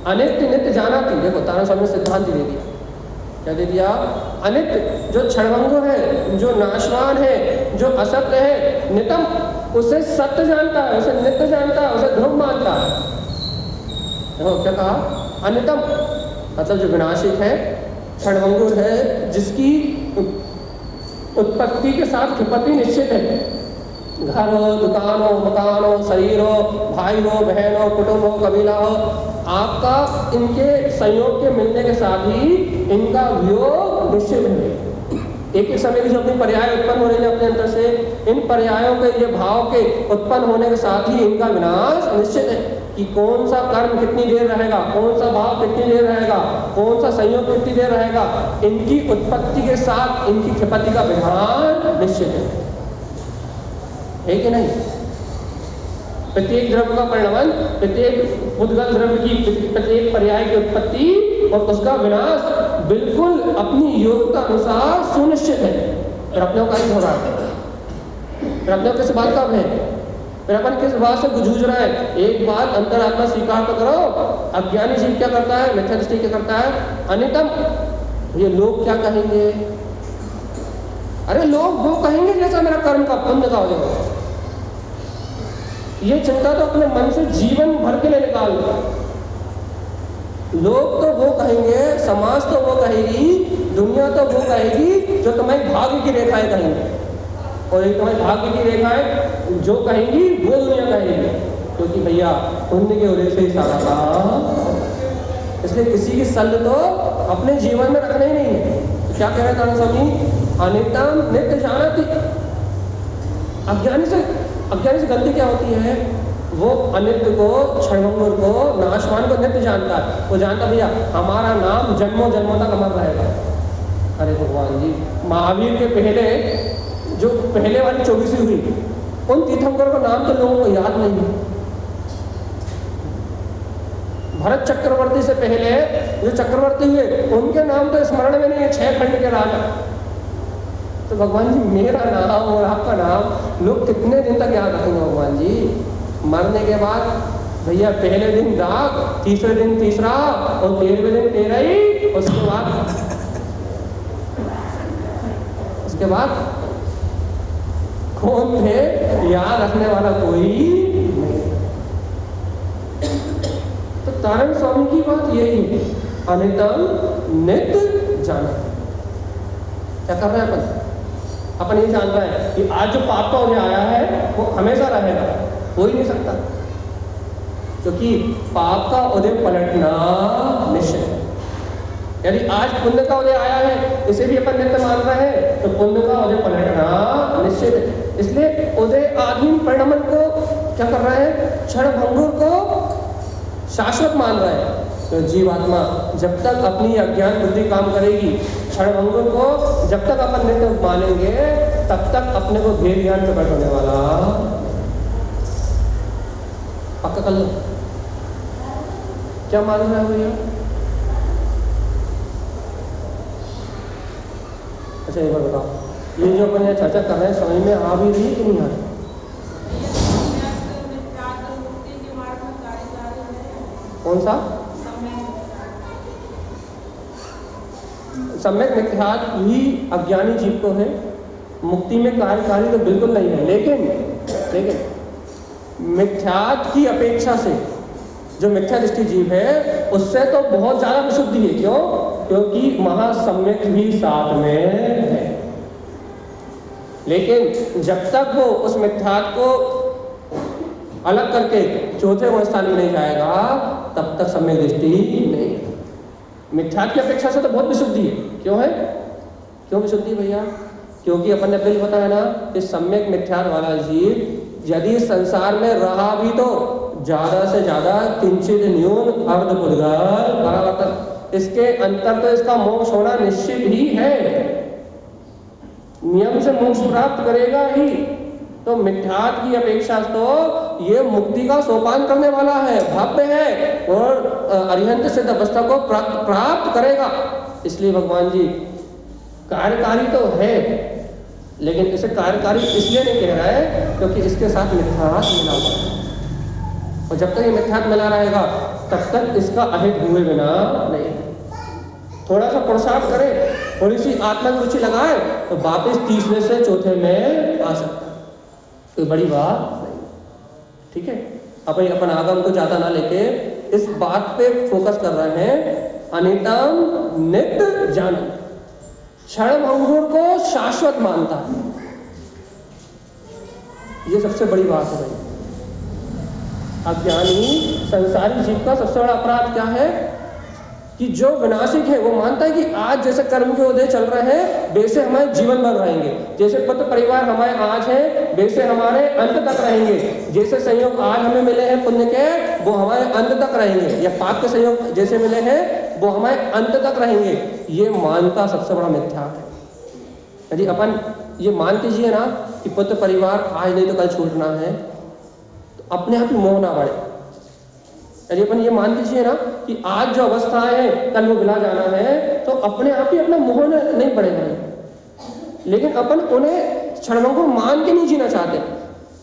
अनित्य नित्य जाना थी। देखो तारा स्वामी ने सिद्धांत दे दिया। क्या दे दिया? अनित्य जो क्षणभंगुर है, जो नाशवान है, जो असत्य है, नितम उसे सत्य जानता है, उसे नित्य जानता है, उसे ध्रुव मानता है। देखो क्या कहा? अनितम मतलब जो विनाशिक है, क्षणभंगुर है, जिसकी उत्पत्ति के साथ विपत्ति निश्चित है। घर हो, दुकान हो, मकान हो, शरीर हो, भाई हो, बहन हो, कुटुंब हो, कबीला हो, आपका इनके संयोग के मिलने के साथ ही इनका वियोग निश्चित है। एक ही समय की जो अपनी पर्याय उत्पन्न हो रही है अपने अंतर से, इन पर्यायों के ये भाव के उत्पन्न होने के साथ ही इनका विनाश निश्चित है। कि कौन सा कर्म कितनी देर रहेगा, कौन सा भाव कितनी देर रहेगा, कौन सा संयोग कितनी देर रहेगा, इनकी उत्पत्ति के साथ इनकी क्षिपति का विधान निश्चित है कि नहीं? प्रत्येक द्रव्य का परिणमन, प्रत्येक उद्गत द्रव्य की प्रत्येक पर्याय की उत्पत्ति और उसका विनाश बिल्कुल अपनी योग्यता अनुसार सुनिश्चित है। फिर अपने का ही हो रहा है। फिर अपने किस बात का है? फिर अपन किस बात से जूझ रहा है? एक बात अंतरात्मा स्वीकार तो करो। अज्ञानी जीव क्या करता है? मिथ्या दृष्टि क्या करता है? अनितम। ये लोग क्या कहेंगे? अरे लोग वो कहेंगे जैसा मेरा कर्म का पुण्य का हो जाएगा। ये चिंता तो अपने मन से जीवन भर के लिए निकाल दो। लोग तो वो कहेंगे, समाज तो वो कहेगी, दुनिया तो वो कहेगी जो तुम्हारी भाग्य की रेखाएं कहेंगे, और एक तुम्हारी भाग्य की रेखाएं जो कहेंगी वो दुनिया कहेगी। क्योंकि भैया पुण्य के उदय से ही सारा काम, इसलिए किसी की सल्ल तो अपने जीवन में रखना ही नहीं है। तो क्या कह रहे हैं स्वामी? अनितम नित्य जानति। अज्ञानी से गलती क्या होती है? वो अनित्य को, क्षणभंगुर को, नाशवान को नित्य जानता है। वो जानता भैया हमारा नाम जन्मों जन्मों तक अमर रहेगा। अरे भगवान जी, महावीर के पहले जो पहले वाली 24वीं हुई, उन तीर्थंकरों का नाम तो लोगों को याद नहीं है। भरत चक्रवर्ती से पहले जो चक्रवर्ती हुए उनके नाम तो स्मरण में नहीं है, 6 खंड के राजा। तो भगवान जी मेरा नाम और आपका नाम लोग कितने दिन तक याद रखेंगे? भगवान जी मरने के बाद भैया पहले दिन दाग, तीसरे दिन तीसरा और 13वें दिन 13 ही, उसके बाद कौन थे? याद रखने वाला कोई नहीं। तो तारण स्वामी की बात यही है, अनितम नित्य जाना। क्या कर रहे हैं अपन ये जानता है कि आज जो पाप का उन्हें आया है वो हमेशा रहेगा, हो ही नहीं सकता। क्योंकि पाप का उदय पलटना निश्चित है। यदि आज पुण्य का उदय आया है, इसे भी अपन नित्य मान रहे हैं, तो पुण्य का उदय पलटना निश्चित है। इसलिए उदय आधीन परिणमन को क्या कर रहे हैं? क्षण भंगुर को शाश्वत मान रहे हैं। तो जीवात्मा जब तक अपनी अज्ञान बुद्धि काम करेगी, क्षण भंगुर को जब तक अपन नित्य मानेंगे, तब तक अपने को घेर ज्ञान प्रकट होने वाला। पक्का कर लो। क्या मालूम है भैया? अच्छा एक बार बताओ, ये जो अपन यहाँ चर्चा कर रहे हैं समझ में आ भी रही कि नहीं आ रही? कौन सा? सम्यक मिथ्यात्व ही अज्ञानी जीव को है। मुक्ति में कार्यकारी तो बिल्कुल नहीं है, लेकिन मिथ्यात्व की अपेक्षा से जो मिथ्या दृष्टि जीव है, उससे तो बहुत ज्यादा विशुद्धि है। क्यों? क्योंकि महासम्यक भी साथ में है। लेकिन जब तक वो उस मिथ्यात्व को अलग करके चौथे गुण स्थान में नहीं जाएगा, तब तक सम्यक दृष्टि नहीं है। मिथ्यात्व की अपेक्षा से तो बहुत विशुद्धि है। क्यों है? क्यों विशुद्धि भैया? क्योंकि अपन ने पहले बताया ना कि सम्यक मिथ्यात्व वाला जीव यदि संसार में रहा भी तो ज्यादा से ज्यादा किंचित न्यून अर्ध पुद्गल, इसके अंतर तो इसका मोक्ष होना निश्चित ही है। नियम से मोक्ष प्राप्त करेगा ही। तो मिथ्यात्व की अपेक्षा तो ये मुक्ति का सोपान करने वाला है, भव्य है, और अरिहंत सिद्ध अवस्था को प्राप्त करेगा। इसलिए भगवान जी कार्यकारी तो है, लेकिन इसे कार्यकारी इसलिए नहीं कह रहा है क्योंकि इसके साथ मिथ्यात्व मिला हुआ है, और जब तक ये मिथ्यात्व मिला रहेगा तब तक इसका अहित हुए बिना नहीं। थोड़ा सा पुरुषार्थ करे, थोड़ी सी आत्मा की रुचि लगाए, तो वापस तीसरे से चौथे में आ सकता है। कोई बड़ी बात नहीं, ठीक है। अपन आगम को ज्यादा ना लेके इस बात पे फोकस कर रहे हैं। अनितम नित्य जान, क्षण भंगुर को शाश्वत मानता है। ये सबसे बड़ी बात है भाई। अज्ञानी संसारी जीव का सबसे बड़ा अपराध क्या है कि जो विनाशिक है वो मानता है कि आज जैसे कर्म के उदय चल रहे हैं वैसे हमारे जीवन भर रहेंगे, जैसे पुत्र परिवार हमारे आज हैं वैसे हमारे अंत तक रहेंगे, जैसे संयोग आज हमें मिले हैं पुण्य के वो हमारे अंत तक रहेंगे, या पाप के संयोग जैसे मिले हैं वो हमारे अंत तक रहेंगे। ये मानता सबसे बड़ा मिथ्या है। यदि अपन ये मान के जिए ना कि पुत्र परिवार आज नहीं तो कल छूटना है, तो अपने आप ही मोह ना बढ़े। यदि अपन ये मान लीजिए ना कि आज जो अवस्थाएं हैं कल वो बिला जाना है, तो अपने आप ही अपना मोह नहीं बढ़ेगा। लेकिन अपन उन्हें क्षणभंगुर मान के नहीं जीना चाहते।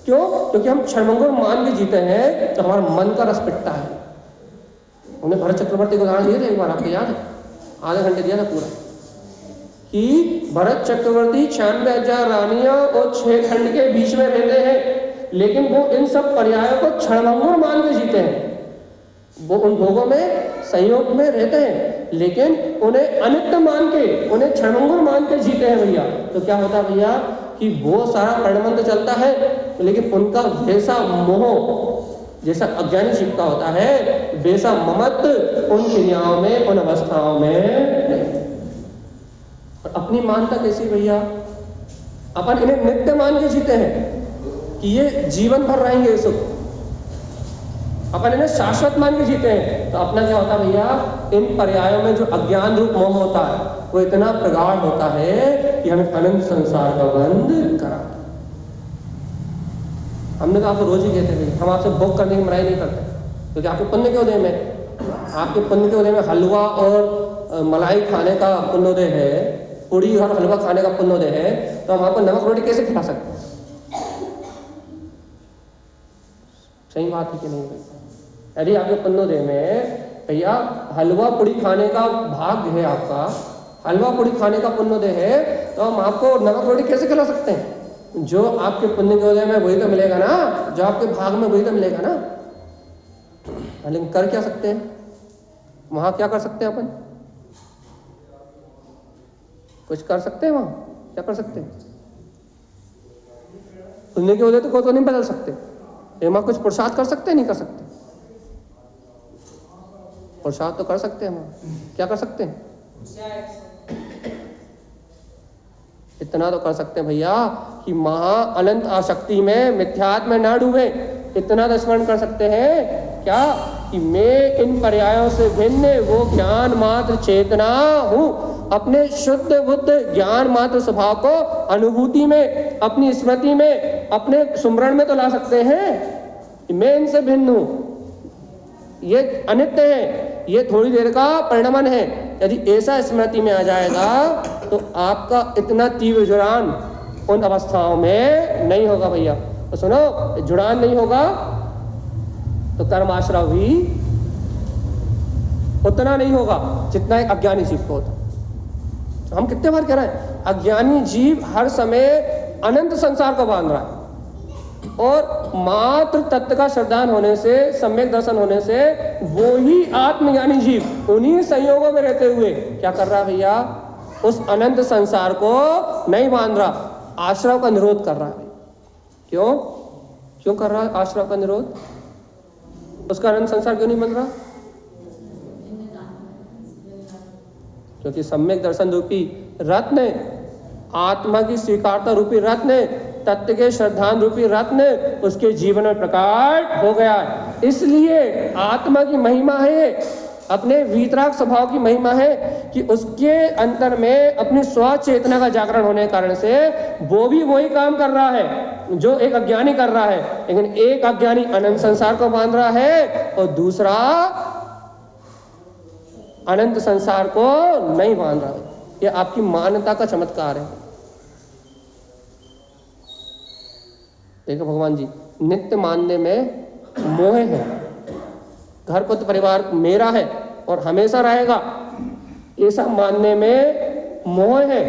क्यों? क्योंकि हम क्षणभंगुर मान के जीते हैं तो हमारा मन का रस पिटता है। उन्हें भरत चक्रवर्ती को उदाहरण दिए थे एक बार, आपको याद है? आधे घंटे दिया था पूरा, कि भरत चक्रवर्ती 96,000 रानियां और 6 खंड के बीच में रहते हैं, लेकिन वो इन सब पर्यायों को क्षणभंगुर मान के जीते हैं। वो उन भोगों में संयोग में रहते हैं, लेकिन उन्हें अनित्य मान के, उन्हें क्षणभंगुर मान के जीते हैं भैया। तो क्या होता है भैया कि वो सारा परिणमन तो चलता है, लेकिन उनका वैसा मोह जैसा अज्ञानी जीव का होता है, वैसा ममत्व उन क्रियाओं में, उन अवस्थाओं में नहीं। और अपनी मानता कैसी भैया? अपन इन्हें नित्य मान के जीते हैं कि ये जीवन भर रहेंगे सुख, अपन इन्हें शाश्वत मान के जीते हैं। तो अपना क्या होता है भैया? इन पर्यायों में जो अज्ञान रूप मोह होता है वो इतना प्रगाढ़ होता है कि हमें अनंत संसार का बंध कराता। हमने तो आपको रोज ही कहते हैं हम आपसे भोग करने की मनाही नहीं करते, क्योंकि आपके पुण्य के उदय में हलवा और मलाई खाने का पुण्योदय है, पूड़ी और हलवा खाने का पुण्योदय है, तो हम आपको नमक रोटी कैसे खिला सकते हैं? सही बात है कि नहीं भाई? यदि आपके पुण्योदय में भैया हलवा पूड़ी खाने का भाग्य है, आपका हलवा पूड़ी खाने का पुण्योदय है, तो हम आपको नमक रोटी कैसे खिला सकते हैं? जो आपके पुण्य के उदय में वही तो मिलेगा ना, जो आपके भाग में वही तो मिलेगा ना। लेकिन कर क्या सकते हैं? वहां क्या कर सकते हैं अपन? कुछ कर सकते हैं? वहां क्या कर सकते हैं? पुण्य के उदय तो नहीं बदल सकते। वहां कुछ पुरुषार्थ कर सकते हैं? नहीं कर सकते। पुरुषार्थ तो कर सकते हैं हम, क्या कर सकते हैं? इतना तो कर सकते हैं भैया कि महा अनंत आसक्ति में, मिथ्यात्व में ना डूबे। इतना तो स्मरण कर सकते हैं क्या कि मैं इन पर्यायों से भिन्न वो ज्ञान मात्र चेतना हूँ। अपने शुद्ध बुद्ध ज्ञान मात्र स्वभाव को अनुभूति में, अपनी स्मृति में, अपने सुमरण में तो ला सकते हैं कि मैं इनसे भिन्न हूँ, ये अनित्य है, ये थोड़ी देर का परिणमन है। यदि ऐसा स्मृति में आ जाएगा तो आपका इतना तीव्र जुड़ान उन अवस्थाओं में नहीं होगा भैया। तो सुनो, जुड़ान नहीं होगा तो कर्माश्रय भी उतना नहीं होगा जितना एक अज्ञानी जीव को होता। हम कितने बार कह रहे हैं, अज्ञानी जीव हर समय अनंत संसार को बांध रहा है और मात्र तत्व का श्रद्धान होने से, सम्यक दर्शन होने से वो ही आत्मज्ञानी जीव उन्हीं संयोगों में रहते हुए क्या कर रहा है भैया, उस अनंत संसार को नहीं बांध रहा, आश्रय का निरोध कर रहा है। क्यों कर रहा है आश्रय का निरोध? उसका अनंत संसार क्यों नहीं बन रहा? क्योंकि सम्यक दर्शन रूपी रत्न, आत्मा की स्वीकारता रूपी रत्न, तत्व के श्रद्धान रूपी रत्न उसके जीवन में प्रकट हो गया है। इसलिए आत्मा की महिमा है, अपने वीतराग स्वभाव की महिमा है कि उसके अंतर में अपनी स्व चेतना का जागरण होने के कारण से वो भी वही काम कर रहा है जो एक अज्ञानी कर रहा है। लेकिन एक अज्ञानी अनंत संसार को बांध रहा है और दूसरा अनंत संसार को नहीं बांध रहा है। ये आपकी मान्यता का चमत्कार है। देखो भगवान जी, नित्य मानने में मोह है, घर पुत्र परिवार मेरा है और हमेशा रहेगा, ऐसा मानने में मोह है।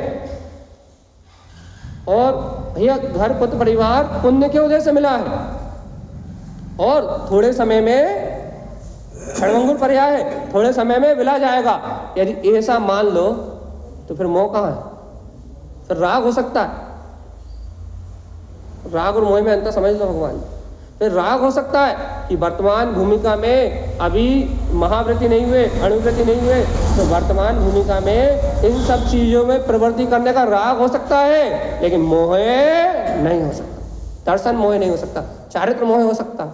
और भैया घर पुत्र परिवार पुण्य के उदय से मिला है और थोड़े समय में क्षणभंगुर पर्याय है, थोड़े समय में विला जाएगा। यदि ऐसा मान लो तो फिर मोह कहाँ है? फिर राग हो सकता है। राग और मोह में अंतर समझ लो भगवान। फिर राग हो सकता है कि वर्तमान भूमिका में अभी महावृत्ति नहीं हुए, अणुवृत्ति नहीं हुए, तो वर्तमान भूमिका में इन सब चीजों में प्रवृत्ति करने का राग हो सकता है, लेकिन मोह नहीं हो सकता। दर्शन मोह नहीं हो सकता, चारित्र मोह हो सकता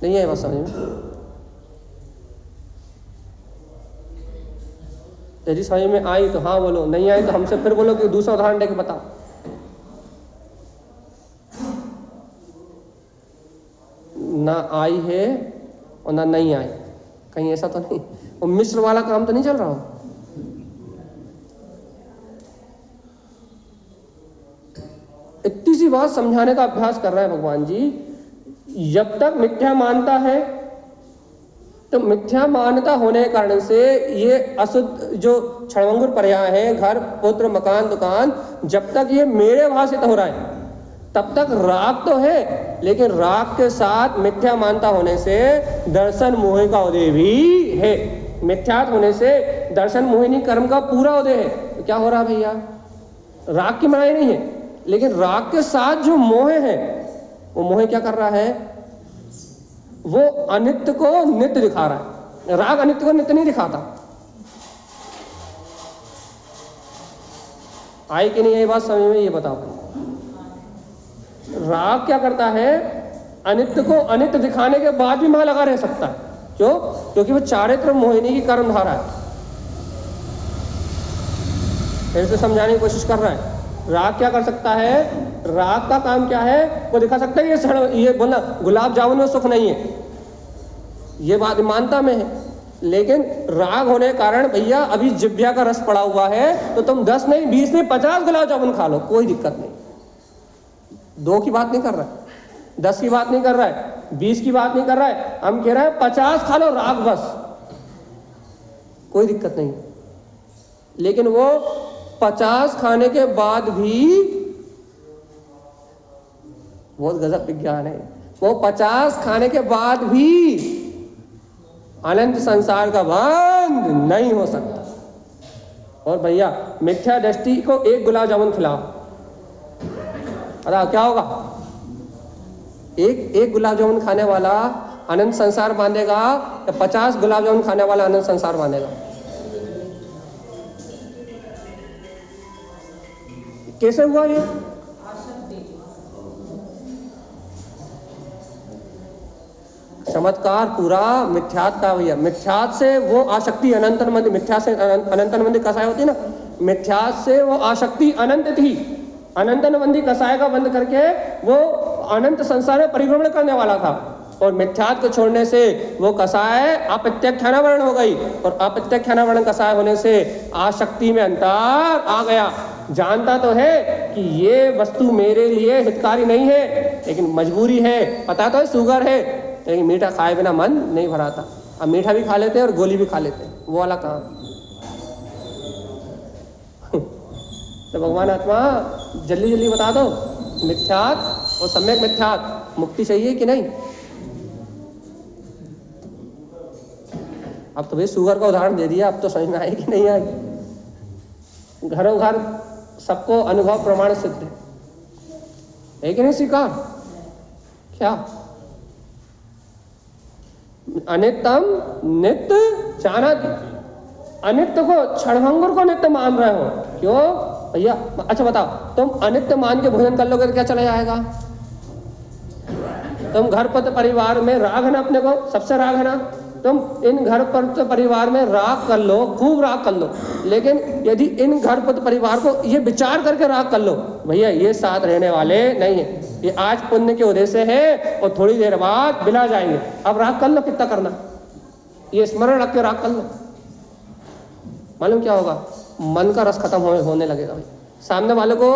नहीं है। बस समझ में, यदि समझ में आई तो हाँ बोलो, नहीं आई तो हमसे फिर बोलो कि दूसरा उदाहरण देके बताओ। ना आई है और ना नहीं आई, कहीं ऐसा तो नहीं? वो मिश्र वाला काम तो नहीं चल रहा हो? इतनी सी बात समझाने का अभ्यास कर रहे हैं भगवान जी। जब तक मिथ्या मानता है तो मिथ्या मान्यता होने के कारण से ये अशुद्ध जो क्षणभंगुर पर्याय है, घर पुत्र मकान दुकान, जब तक ये मेरे भाषित हो रहा है तब तक राग तो है, लेकिन राग के साथ मिथ्या मानता होने से दर्शन मोह का उदय भी है। मिथ्यात होने से दर्शन मोहिनी कर्म का पूरा उदय है। तो क्या हो रहा भैया? राग की मनाही नहीं है, लेकिन राग के साथ जो मोह है, वो मोह क्या कर रहा है? वो अनित्य को नित्य दिखा रहा है। राग अनित्य को नित्य नहीं दिखाता। आई कि नहीं ये बात समझ में? ये बताओ। राग क्या करता है? अनित्य को अनित्य दिखाने के बाद भी वहां लगा रह सकता है। क्यों? क्योंकि वो चारित्र मोहिनी की कर्म धारा है। फिर से समझाने की कोशिश कर रहा है। राग क्या कर सकता है? राग का काम क्या है? वो दिखा सकता है ये बोलना गुलाब जामुन में सुख नहीं है, ये बात मानता में है, लेकिन राग होने के कारण भैया अभी जिभ्या का रस पड़ा हुआ है तो तुम 10 नहीं 20 नहीं 50 गुलाब जामुन खा लो, कोई दिक्कत नहीं। 2 की बात नहीं कर रहा है, 10 की बात नहीं कर रहा है, 20 की बात नहीं कर रहा है, हम कह रहे हैं 50 खा लो राग बस, कोई दिक्कत नहीं। लेकिन वो 50 खाने के बाद भी, बहुत गजब विज्ञान है, वो 50 खाने के बाद भी अनंत संसार का बंध नहीं हो सकता। और भैया मिथ्या दृष्टि को एक गुलाब जामुन खिलाओ, अरे क्या होगा? एक गुलाब जामुन खाने वाला अनंत संसार बांधेगा या 50 गुलाब जामुन खाने वाला अनंत संसार बांधेगा? कैसे हुआ ये? चमत्कार पूरा मिथ्यात का भैया। मिथ्यात से वो आसक्ति अनंत मंदी, मिथ्या से अनंत मंदी कसाय होती ना, मिथ्यात से वो आसक्ति अनंत थी। अनंत मंदी कसाय का बंद करके वो अनंत संसार में परिभ्रमण करने वाला था, और मिथ्यात को छोड़ने से वो कसाय अप्रत्यक्षानावरण हो गई, और अप्रत्यक्षानावरण कसाय होने से आसक्ति में अंतर आ गया। जानता तो है कि ये वस्तु मेरे लिए हितकारी नहीं है, लेकिन मजबूरी है, पता तो है शुगर है, लेकिन मीठा खाए बिना मन नहीं भराता। अब मीठा भी खा लेते हैं और गोली भी खा लेते हैं, वो वाला काम। तो भगवान आत्मा जल्दी जल्दी बता दो, मिथ्यात और सम्यक मिथ्यात मुक्ति चाहिए कि नहीं? अब तो भाई शुगर का उदाहरण दे दिया, अब तो समझ में आई कि नहीं आई? घरों घर सबको अनुभव प्रमाण सिद्ध है कि नहीं स्वीकार? क्या अनित्यम नित्य चाहती, अनित्य को क्षणभंगुर को नित्य मान रहे हो क्यों भैया? अच्छा बताओ, तुम अनित्य मान के भोजन कर लोगे तो क्या चला जाएगा? तुम घर पर परिवार में राग है ना, अपने को सबसे राग है ना, तुम इन घर पर परिवार में राग कर लो, खूब राग कर लो, लेकिन यदि इन घर पर परिवार को ये विचार करके राग कर लो, भैया ये साथ रहने वाले नहीं है, ये आज पुण्य के उद्देश्य है और थोड़ी देर बाद बिला जाएंगे। अब राग कर लो, कितना करना, ये स्मरण रख के राग कर लो, मालूम क्या होगा? मन का रस खत्म होने लगेगा भाई, सामने वाले को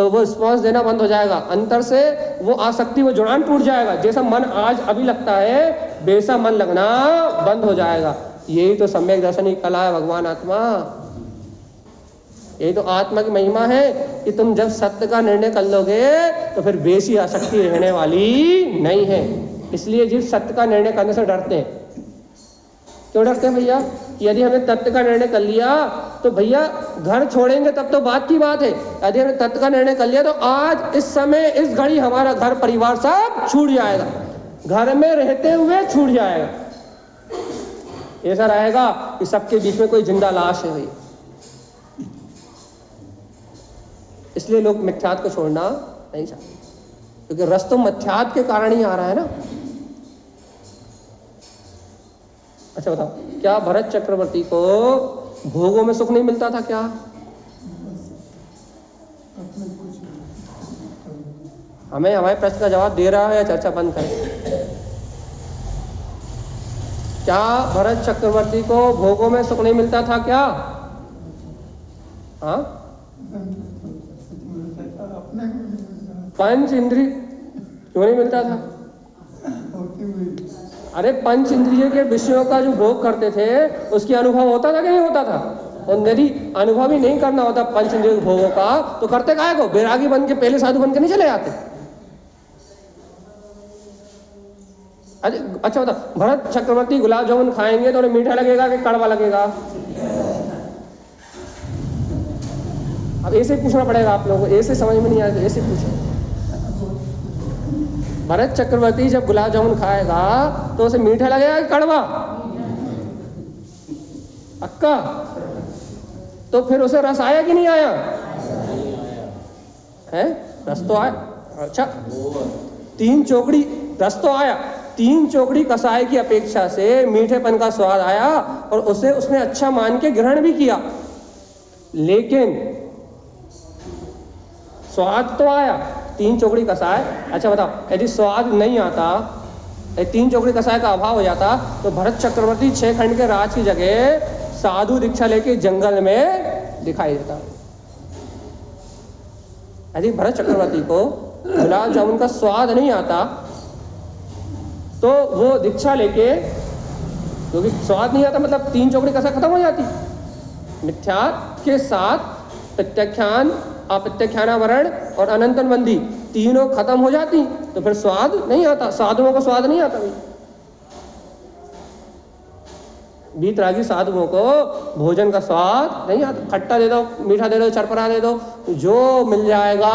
वो रिस्पॉन्स देना बंद हो जाएगा, अंतर से वो आसक्ति, वो जुड़ान टूट जाएगा। जैसा मन आज अभी लगता है वैसा मन लगना बंद हो जाएगा। यही तो सम्यक दर्शन की कला है भगवान आत्मा, यही तो आत्मा की महिमा है कि तुम जब सत्य का निर्णय कर लोगे तो फिर वैसी आसक्ति रहने वाली नहीं है। इसलिए जिस सत्य का निर्णय करने से डरते हैं, क्यों डरते हैं भैया? यदि हमने तत्व का निर्णय कर लिया तो भैया घर छोड़ेंगे तब तो बात की बात है, यदि हमने तत्व का निर्णय कर लिया तो आज इस समय इस घड़ी हमारा घर परिवार सब छूट जाएगा, घर में रहते हुए छूट जाएगा। ऐसा रहेगा कि सबके बीच में कोई जिंदा लाश है भैया। इसलिए लोग मिथ्यात को छोड़ना नहीं चाहते, क्योंकि रस तो मिथ्यात के कारण ही आ रहा है ना। अच्छा बताओ, क्या भरत चक्रवर्ती को भोगों में सुख नहीं मिलता था क्या? हमें हमारे प्रश्न का जवाब दे रहा है या चर्चा बंद करें? क्या भरत चक्रवर्ती को भोगों में सुख नहीं मिलता था क्या? हाँ, पंच इंद्रिय क्यों नहीं मिलता था? अरे पंच इंद्रिय के विषयों का जो भोग करते थे उसकी अनुभव होता था कि नहीं होता था? और यदि अनुभव ही नहीं करना होता पंच इंद्रिय के भोगों का तो करते काहे को? बैरागी बन के पहले साधु बन के नहीं चले जाते? अच्छा बता, भरत चक्रवर्ती गुलाब जामुन खाएंगे तो उन्हें मीठा लगेगा कि कड़वा लगेगा? अब ऐसे पूछना पड़ेगा आप लोगों को, ऐसे समझ में नहीं आया, ऐसे पूछो। भरत चक्रवर्ती जब गुलाब जामुन खाएगा तो उसे मीठा लगेगा कि कड़वा? पक्का? तो फिर उसे रस आया कि नहीं आया? है, रस तो आया। अच्छा, 3 चौकड़ी रस तो आया, 3 चौकड़ी कसाई की अपेक्षा से मीठेपन का स्वाद आया और उसे उसने अच्छा मान के ग्रहण भी किया, लेकिन स्वाद तो आया 3 चौकड़ी कसाय। अच्छा बताओ, यदि स्वाद नहीं आता, 3 चौकड़ी कसाय का अभाव हो जाता तो भरत चक्रवर्ती 6 खंड के राज की जगह साधु दीक्षा लेके जंगल में दिखाई देता। यदि भरत चक्रवर्ती को गुलाब जामुन का स्वाद नहीं आता तो वो दीक्षा लेके, क्योंकि स्वाद नहीं आता मतलब 3 चौकड़ी कसाय खत्म हो जाती। मिथ्यात के साथ प्रत्याख्यान, अप्रत्याख्यानावरण और अनंतन बंदी तीनों खत्म हो जाती तो फिर स्वाद नहीं आता, साधुओं को स्वाद नहीं आता। बीतरागी साधुओं को भोजन का स्वाद नहीं आता। खट्टा दे दो, मीठा दे दो, चरपरा दे दो, जो मिल जाएगा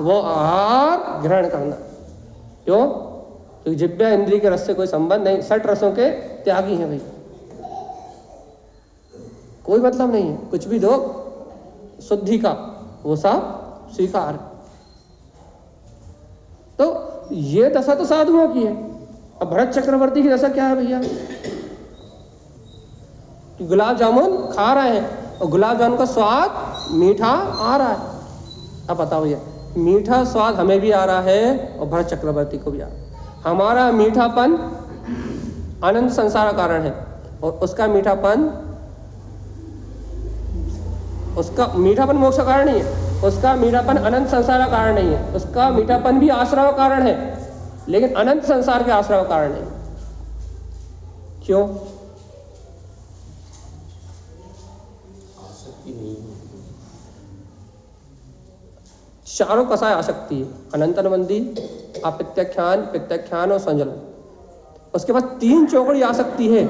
वो आहार ग्रहण करना। क्यों? क्योंकि जिब्या इंद्रिय के रस से कोई संबंध नहीं, 6 रसों के त्यागी हैं भाई, कोई मतलब नहीं है। कुछ भी दो शुद्धि का, वो सब स्वीकार। तो ये दशा तो साधुओं की है। अब भरत चक्रवर्ती की दशा क्या है भैया? कि गुलाब जामुन खा रहे हैं और गुलाब जामुन का स्वाद मीठा आ रहा है। अब बताओ भैया, मीठा स्वाद हमें भी आ रहा है और भरत चक्रवर्ती को भी आ रहा है। हमारा मीठापन अनंत संसार का कारण है और उसका मीठापन मोक्ष का कारण नहीं है, उसका मीठापन अनंत संसार का कारण नहीं है, उसका मीठापन भी आश्रय का कारण है, लेकिन अनंत संसार के आश्रय का कारण नहीं। क्यों? आसक्ति नहीं है। चारों कसाय आसक्ति है, अनंतनबंदी, अप्रत्याख्यान, प्रत्याख्यान और संजलन। उसके बाद 3 चौकड़ी आसक्ति है,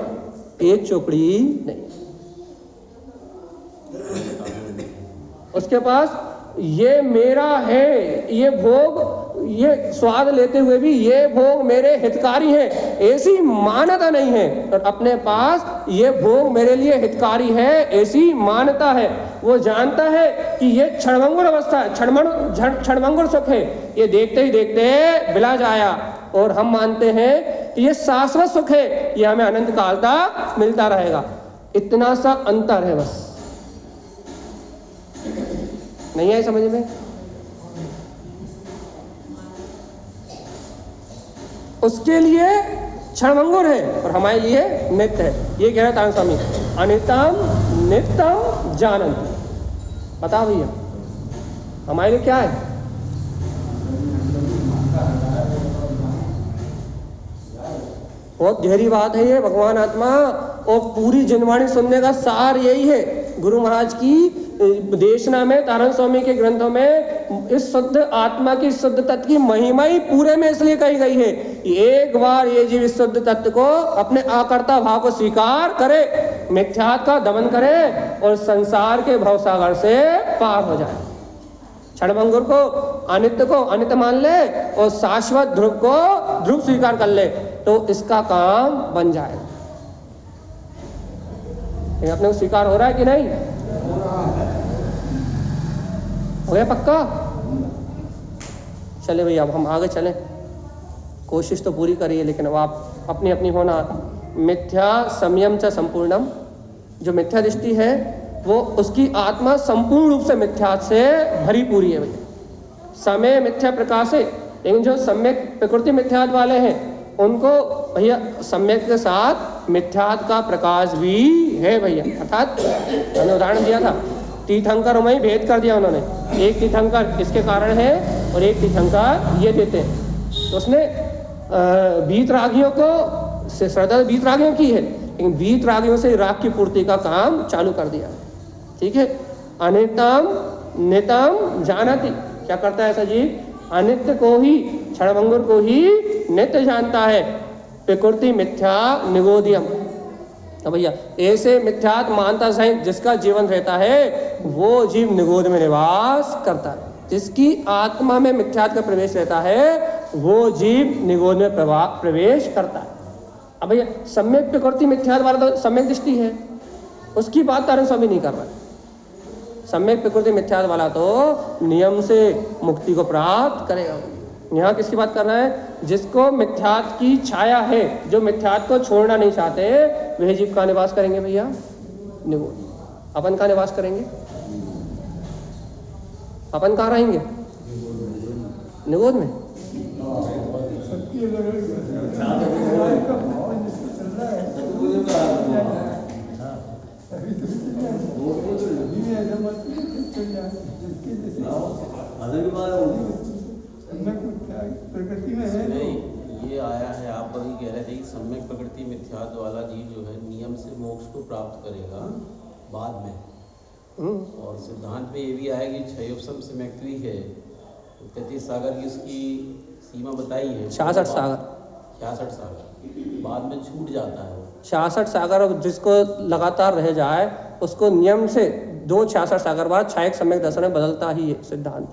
1 चौकड़ी नहीं। उसके पास ये मेरा है, ये भोग, ये स्वाद लेते हुए भी ये भोग मेरे हितकारी हैं, ऐसी मान्यता नहीं है। और अपने पास ये भोग मेरे लिए हितकारी है, ऐसी मान्यता है। वो जानता है कि ये क्षणभंगुर अवस्था है, क्षणभंगुर सुख है, ये देखते ही देखते बिला जाया। और हम मानते हैं कि ये शाश्वत सुख है, ये हमें अनंत काल तक मिलता रहेगा। इतना सा अंतर है बस। नहीं आई समझ में? उसके लिए क्षणभंगुर है और हमारे लिए नित्य है। ये कह रहे तारण स्वामी, अनितम नित्यम जानन्ति। बताओ भैया, हमारे लिए क्या है? बहुत गहरी बात है ये, भगवान आत्मा। और पूरी जिनवाणी सुनने का सार यही है। गुरु महाराज की देशना में, तारण स्वामी के ग्रंथों में इस शुद्ध आत्मा की, शुद्ध तत्व की महिमा ही पूरे में इसलिए कही गई है कि एक बार ये जीव इस शुद्ध तत्व को, अपने आकर्ता भाव को स्वीकार करे, मिथ्यात्व का दमन करे और संसार के भवसागर से पार हो जाए। क्षणभंगुर को, अनित्य को अनित्य मान ले और शाश्वत ध्रुव को ध्रुव स्वीकार कर ले, तो इसका काम बन जाएगा। अपने को स्वीकार हो रहा है कि नहीं? हो गया पक्का? चले भैया, अब हम आगे चलें। कोशिश तो पूरी करिए, लेकिन अब आप अपनी अपनी होना। मिथ्या संयम च संपूर्णम। जो मिथ्या दृष्टि है वो, उसकी आत्मा संपूर्ण रूप से मिथ्या से भरी पूरी है भैया। समय मिथ्या प्रकाश है, लेकिन जो सम्यक प्रकृति मिथ्यात्व वाले हैं उनको भैया सम्यक के साथ मिथ्यात्व का प्रकाश भी है भैया। अर्थात मैंने उदाहरण दिया था, तीर्थंकर में ही भेद कर दिया उन्होंने। एक तीर्थंकर इसके कारण है और एक तीर्थंकर ये देते हैं। तो उसने वीतरागियों को श्रद्धा वीतरागियों की है, लेकिन वीतरागियों से राग की पूर्ति का काम चालू कर दिया। ठीक है। अनितम नितम जानति। क्या करता है ऐसा जी? अनित्य को ही, क्षणभंगुर को ही नित्य जानता है। प्रकृति मिथ्या निगोदियम। तो भैया ऐसे मिथ्यात मानता सहित जिसका जीवन रहता है, वो जीव निगोद में निवास करता है। जिसकी आत्मा में मिथ्यात का प्रवेश रहता है, वो जीव निगोद में प्रवेश करता है। अब भैया सम्यक प्रकृति मिथ्यात वाला तो सम्यक दृष्टि है, उसकी बात तारण स्वामी नहीं कर रहा है। सम्यक प्रकृति मिथ्यात वाला तो नियम से मुक्ति को प्राप्त करेगा। यहाँ किसकी बात कर रहा है? जिसको मिथ्यात की छाया है, जो मिथ्यात को छोड़ना नहीं चाहते, वह जीव का निवास करेंगे भैया निगोद। अपन का निवास करेंगे, अपन कहाँ रहेंगे? निगोद में। प्रकृति में है नहीं, ये आया है। आप अभी कह रहे थे कि सम्यक प्रकृति मिथ्यात्व वाला जीव जो है नियम से मोक्ष को प्राप्त करेगा बाद में। और सिद्धांत में ये भी आया कि क्षयोपम सम्यक्त्वी है, 33 सागर की उसकी सीमा बताई है। 66 सागर, 66 सागर बाद में छूट जाता है। 66 सागर जिसको लगातार रह जाए, उसको नियम से 2 66 सागर बाद क्षयक सम्यक दर्शन में बदलता ही है सिद्धांत।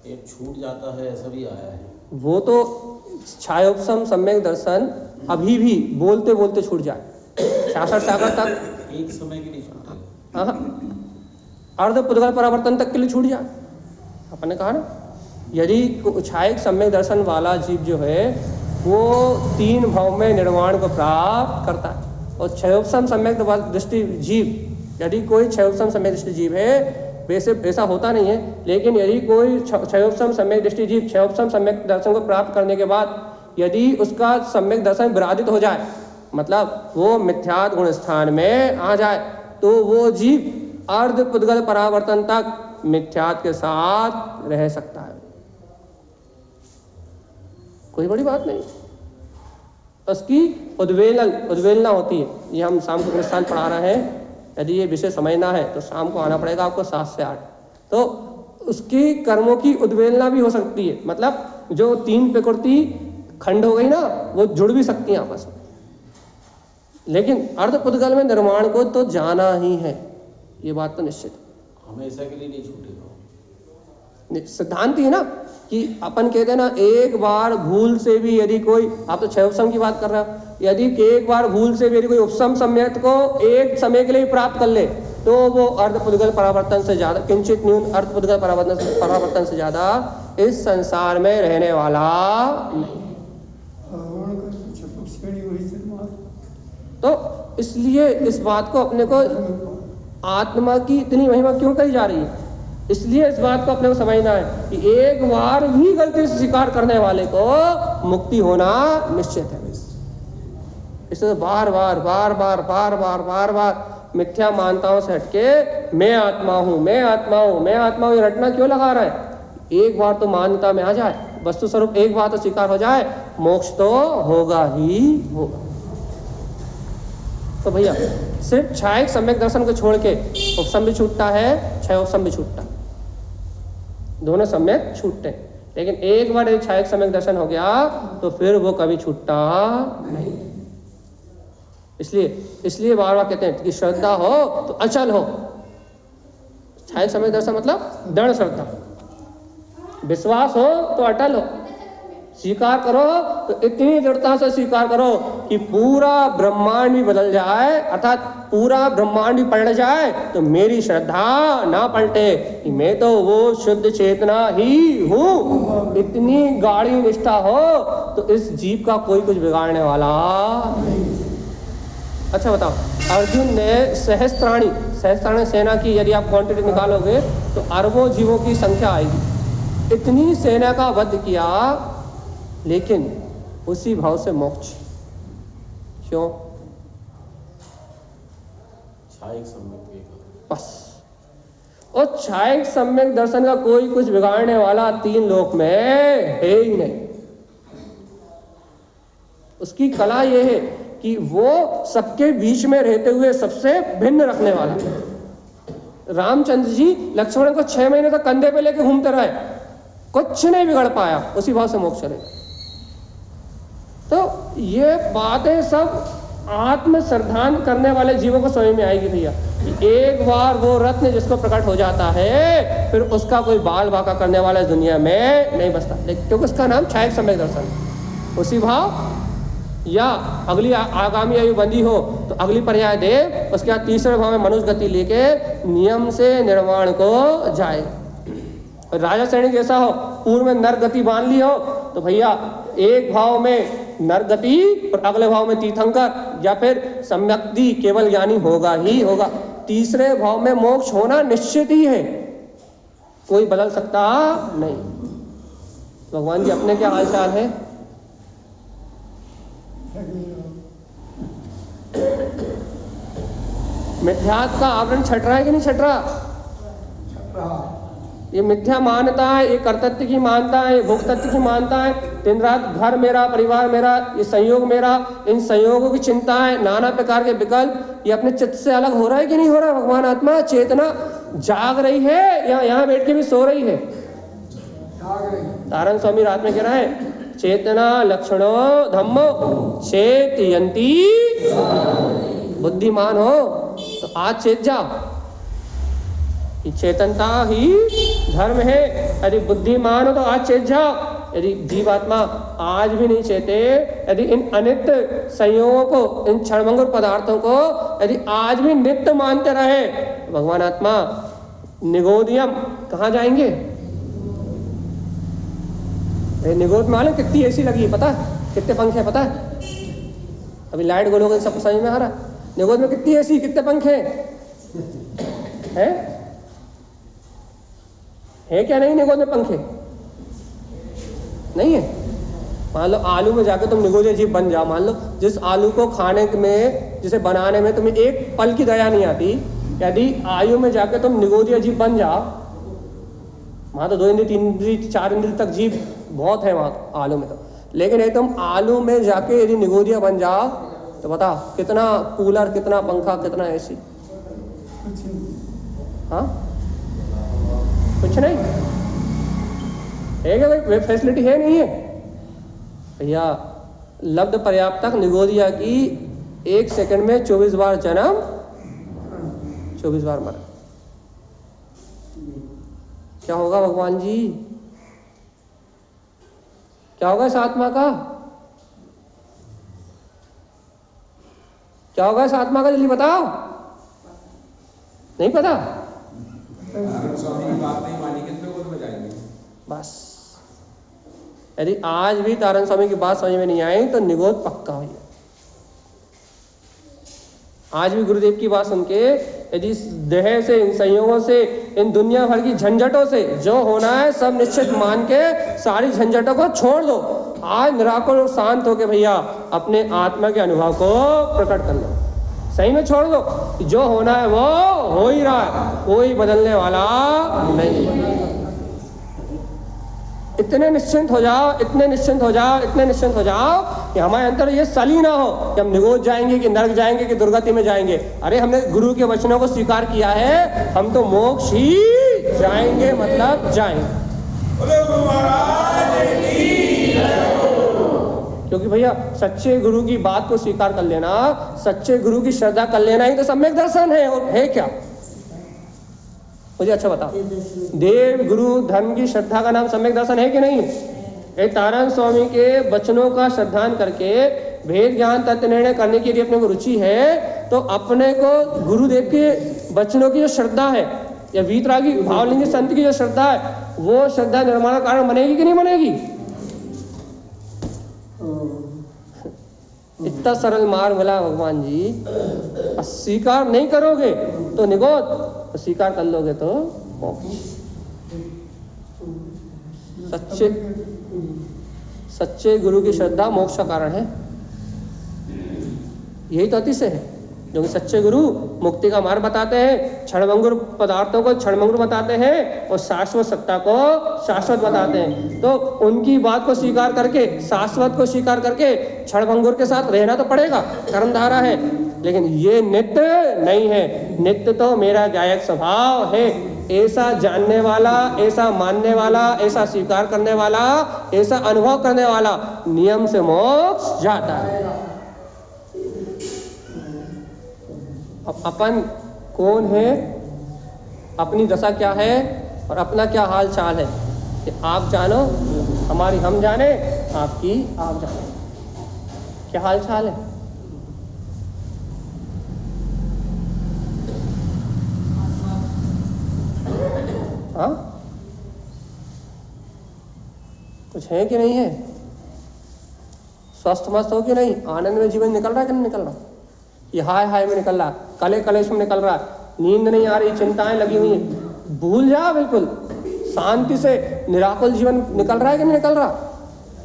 एक छूट जाता है, ऐसा भी आया है। वो तो छायोपम सम्यक दर्शन अभी भी बोलते बोलते छूट जाए, शासर सागर तक एक समय के लिए छूटेगा, अर्ध पुद्गल परावर्तन तक के लिए छूट जाए। अपन ने कहा ना, यदि छायक सम्यक दर्शन वाला जीव जो है वो 3 भाव में निर्वाण को प्राप्त करता है। और क्षयोपम सम्यक दृष्टि जीव, यदि कोई क्षयोपम सम्यक दृष्टि जीव है, वैसे ऐसा होता नहीं है, लेकिन यदि कोई क्षयोपम सम्यक दृष्टि जीव क्षयोपम सम्यक दर्शन को प्राप्त करने के बाद यदि उसका सम्यक दर्शन विराजित हो जाए, मतलब वो मिथ्यात्व गुण स्थान में आ जाए, तो वो जीव अर्ध पुद्गल परावर्तन तक मिथ्यात्व के साथ रह सकता है। कोई बड़ी बात नहीं। उसकी उद्वेलना होती है। ये हम शाम को स्थान पढ़ा रहे हैं, यदि ये विषय समझना है तो शाम को आना पड़ेगा आपको 7 से 8। तो उसकी कर्मों की उद्वेलना भी हो सकती है, मतलब जो 3 प्रकृति खंड हो गई ना, वो जुड़ भी सकती हैं आपस में। लेकिन अर्ध पुद्गल में निर्माण को तो जाना ही है, ये बात तो निश्चित है। हमेशा के लिए नहीं छूटेगा। सिद्धांत ही है ना कि अपन कहते हैं ना, एक बार भूल से भी यदि कोई, आप तो क्षयोपम की बात कर रहे हो, यदि एक बार भूल से भी यदि कोई उपसम सम्यक को एक समय के लिए प्राप्त कर ले, तो वो अर्ध पुद्गल परावर्तन से ज्यादा, किंचित न्यून अर्ध पुद्गल परावर्तन से ज्यादा इस संसार में रहने वाला नहीं। तो इसलिए इस बात को अपने को, आत्मा की इतनी महिमा क्यों कही जा रही है, इसलिए इस बात को अपने को समझना है कि एक बार भी गलती से स्वीकार करने वाले को मुक्ति होना निश्चित है। इसलिए बार बार मिथ्या मान्यताओं से हटके मैं आत्मा हूँ ये रटना क्यों लगा रहा है। एक बार तो मान्यता में आ जाए, वस्तु स्वरूप एक बार तो स्वीकार हो जाए, मोक्ष तो होगा ही होगा। तो भैया सिर्फ छायक सम्यक दर्शन को छोड़ के उपसम भी छूटता है, क्षयोपम भी छूटता है, दोनों सम्यक छूटते हैं। लेकिन एक बार यदि छायक सम्यक दर्शन हो गया तो फिर वो कभी छूटता नहीं। इसलिए बार बार कहते हैं कि श्रद्धा हो तो अचल हो। छायक सम्यक दर्शन मतलब दृढ़ श्रद्धा, विश्वास हो तो अटल हो, स्वीकार करो तो इतनी दृढ़ता से स्वीकार करो कि पूरा ब्रह्मांड भी बदल जाए, अर्थात पूरा ब्रह्मांड भी पलट जाए तो मेरी श्रद्धा ना पलटे कि मैं तो वो शुद्ध चेतना ही हूँ। इतनी गाढ़ी निष्ठा हो तो इस जीव का कोई कुछ बिगाड़ने वाला नहीं। अच्छा बताओ, अर्जुन ने सहस्त्राणी सेना की यदि आप क्वांटिटी निकालोगे तो अरबों जीवों की संख्या आएगी। इतनी सेना का वध किया, लेकिन उसी भाव से मोक्ष क्यों? छायक सम्यक बस। और छायक सम्यक दर्शन का कोई कुछ बिगाड़ने वाला 3 लोक में है ही नहीं। उसकी कला यह है कि वो सबके बीच में रहते हुए सबसे भिन्न रखने वाला। रामचंद्र जी लक्ष्मण को 6 महीने तक कंधे पे लेके घूमते रहे, कुछ नहीं बिगड़ पाया, उसी भाव से मोक्ष चले। तो ये बातें सब आत्म श्रद्धान करने वाले जीवों को समझ में आएगी भैया कि एक बार वो रत्न जिसको प्रकट हो जाता है, फिर उसका कोई बाल बाका करने वाला इस दुनिया में नहीं बचता। लेकिन क्योंकि उसका नाम छायक सम्यक दर्शन, उसी भाव या अगली आगामी आयु बंदी हो तो अगली पर्याय देव, उसके बाद तीसरे भाव में मनुष्य गति लेके नियम से निर्वाण को जाए। राजा श्रेणी जैसा हो, पूर्व में नर गति बांध ली हो तो भैया एक भाव में नर गति और अगले भाव में तीर्थंकर या फिर सम्यक्ति केवल ज्ञानी होगा ही होगा। तीसरे भाव में मोक्ष होना निश्चित ही है, कोई बदल सकता नहीं। भगवान जी अपने क्या हाल चाल है? मिथ्यात्व का आवरण छट रहा है कि नहीं छट रहा? ये मिथ्या मान्यता है, ये कर्तृत्व की मान्यता है, ये भोक्तृत्व की मान्यता है। दिन रात घर मेरा, परिवार मेरा, ये संयोग मेरा, इन संयोगों की चिंता है, नाना प्रकार के विकल्प, ये अपने चित्त से अलग हो रहा है कि नहीं हो रहा? भगवान आत्मा चेतना जाग रही है या यहाँ बैठ के भी सो रही है? तारण स्वामी रात में कह रहा है, चेतना लक्षणो धम्मो चेतयन्ति। बुद्धिमान हो तो आज चेत जाओ कि चेतनता ही धर्म है। यदि बुद्धिमान हो तो आज चेत जाओ यदि जीवात्मा आज भी नहीं चेते, यदि इन अनित्य संयोगों को, इन क्षणभंगुर पदार्थों को यदि आज भी नित्य मानते रहे, भगवान आत्मा निगोदियम कहाँ जाएंगे? निगोद में मालूम कितनी एसी लगी है पता है? कितने पंखे पता है? अभी लाइट गोलोगे सब समझ में आ रहा? निगोद में कितनी एसी, कितने पंखे हैं? है क्या नहीं निगोद में पंखे? नहीं है। मान लो आलू में जाकर तुम निगोदिया जीव बन जाओ, मान लो जिस आलू को खाने में, जिसे बनाने में तुम्हें एक पल की दया नहीं आती, यदि आयु में जाकर तुम निगोदिया जीव बन जाओ, वहां तो 2 इंद्री 3 इंद्री 4 इंद्री तक जीव बहुत है वहां आलू में तो, लेकिन यदि तुम आलू में जाके यदि निगोदिया बन जाओ तो बताओ कितना कूलर, कितना पंखा, कितना एसी? हाँ कुछ नहीं है क्या? कोई फैसिलिटी है नहीं है भैया। लब्ध पर्याप्त तक निगोदिया की 1 सेकंड में 24 बार जन्म, 24 बार मरण। क्या होगा भगवान जी? क्या होगा इस आत्मा का? क्या होगा इस आत्मा का? जल्दी बताओ। नहीं पता? स्वामी की बात नहीं मानी कितने को जाएंगे? बस यदि आज भी तारण स्वामी की बात समझ में नहीं आई तो निगोद पक्का हुई। आज भी गुरुदेव की बात सुन के यदि देह से, इन संयोगों से, इन दुनिया भर की झंझटों से जो होना है सब निश्चित मान के सारी झंझटों को छोड़ दो। आज निराकुल और शांत होके भैया अपने आत्मा के अनुभव को प्रकट कर लो। सही में छोड़ दो, जो होना है वो हो ही रहा है, कोई बदलने वाला नहीं। इतने निश्चिंत हो जाओ, इतने निश्चिंत हो जाओ, इतने निश्चिंत हो जाओ कि हमारे अंदर ये सली ना हो कि हम निगोद जाएंगे कि नरक जाएंगे कि दुर्गति में जाएंगे। अरे हमने गुरु के वचनों को स्वीकार किया है, हम तो मोक्ष ही जाएंगे, मतलब जाएंगे। क्योंकि भैया सच्चे गुरु की बात को स्वीकार कर लेना, सच्चे गुरु की श्रद्धा कर लेना ही तो सम्यक दर्शन है। और है क्या? मुझे अच्छा बताओ, देव गुरु धर्म की श्रद्धा का नाम सम्यक दर्शन है कि नहीं? एक तारण स्वामी के वचनों का श्रद्धान करके भेद ज्ञान तत्व निर्णय करने की यदि अपने को रुचि है तो अपने को गुरुदेव के वचनों की जो श्रद्धा है या वीतरागी भावलिंगी संत की जो श्रद्धा है वो श्रद्धा निर्माण का कारण बनेगी कि नहीं बनेगी? इतना सरल मार्ग मिला भगवान जी। स्वीकार नहीं करोगे तो निगोद, स्वीकार कर लोगे तो सच्चे गुरु की श्रद्धा मोक्ष का कारण है। यही तो अतिशय है, जो सच्चे गुरु मुक्ति का मार्ग बताते हैं, क्षणभंगुर पदार्थों को क्षणभंगुर बताते हैं और शाश्वत सत्ता को शाश्वत बताते हैं। तो उनकी बात को स्वीकार करके, शाश्वत को स्वीकार करके क्षणभंगुर के साथ रहना तो पड़ेगा, कर्मधारा है। लेकिन ये नित्य नहीं है। नित्य तो मेरा गायक स्वभाव है। ऐसा जानने वाला, ऐसा मानने वाला, ऐसा स्वीकार करने वाला, ऐसा अनुभव करने वाला नियम से मोक्ष जाता है। अब अपन कौन है, अपनी दशा क्या है और अपना क्या हाल चाल है, कि आप जानो, हमारी हम जाने, आपकी आप जाने। क्या हाल चाल है? हाँ, कुछ है कि नहीं है? स्वस्थ मस्त हो कि नहीं? आनंद में जीवन निकल रहा है कि नहीं निकल रहा? ये हाय हाय में निकल रहा, कले कलेश में निकल रहा, नींद नहीं आ रही, चिंताएं लगी हुई हैं, भूल जा, बिल्कुल शांति से निराकुल जीवन निकल रहा है कि नहीं निकल रहा?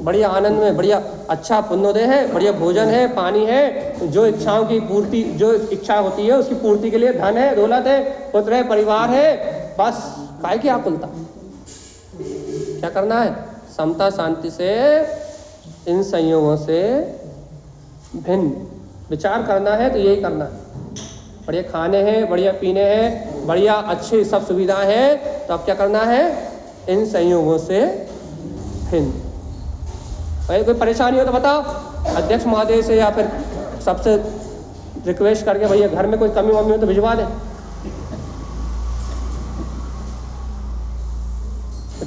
बढ़िया आनंद में, बढ़िया अच्छा पुण्योदय है, बढ़िया भोजन है, पानी है, जो इच्छाओं की पूर्ति, जो इच्छा होती है उसकी पूर्ति के लिए धन है, दौलत है, पुत्र है, परिवार है, बस काय की आकुलता। क्या करना है? समता शांति से इन संयोगों से भिन्न विचार करना है। तो यही करना है। बढ़िया खाने हैं, बढ़िया पीने हैं, बढ़िया अच्छी सब सुविधाएं हैं, तो अब क्या करना है? इन संयोगों से भिन्न। भाई कोई परेशानी हो तो बताओ, अध्यक्ष महोदय से या फिर सबसे रिक्वेस्ट करके भैया घर में कोई कमी वमी हो तो भिजवा दें।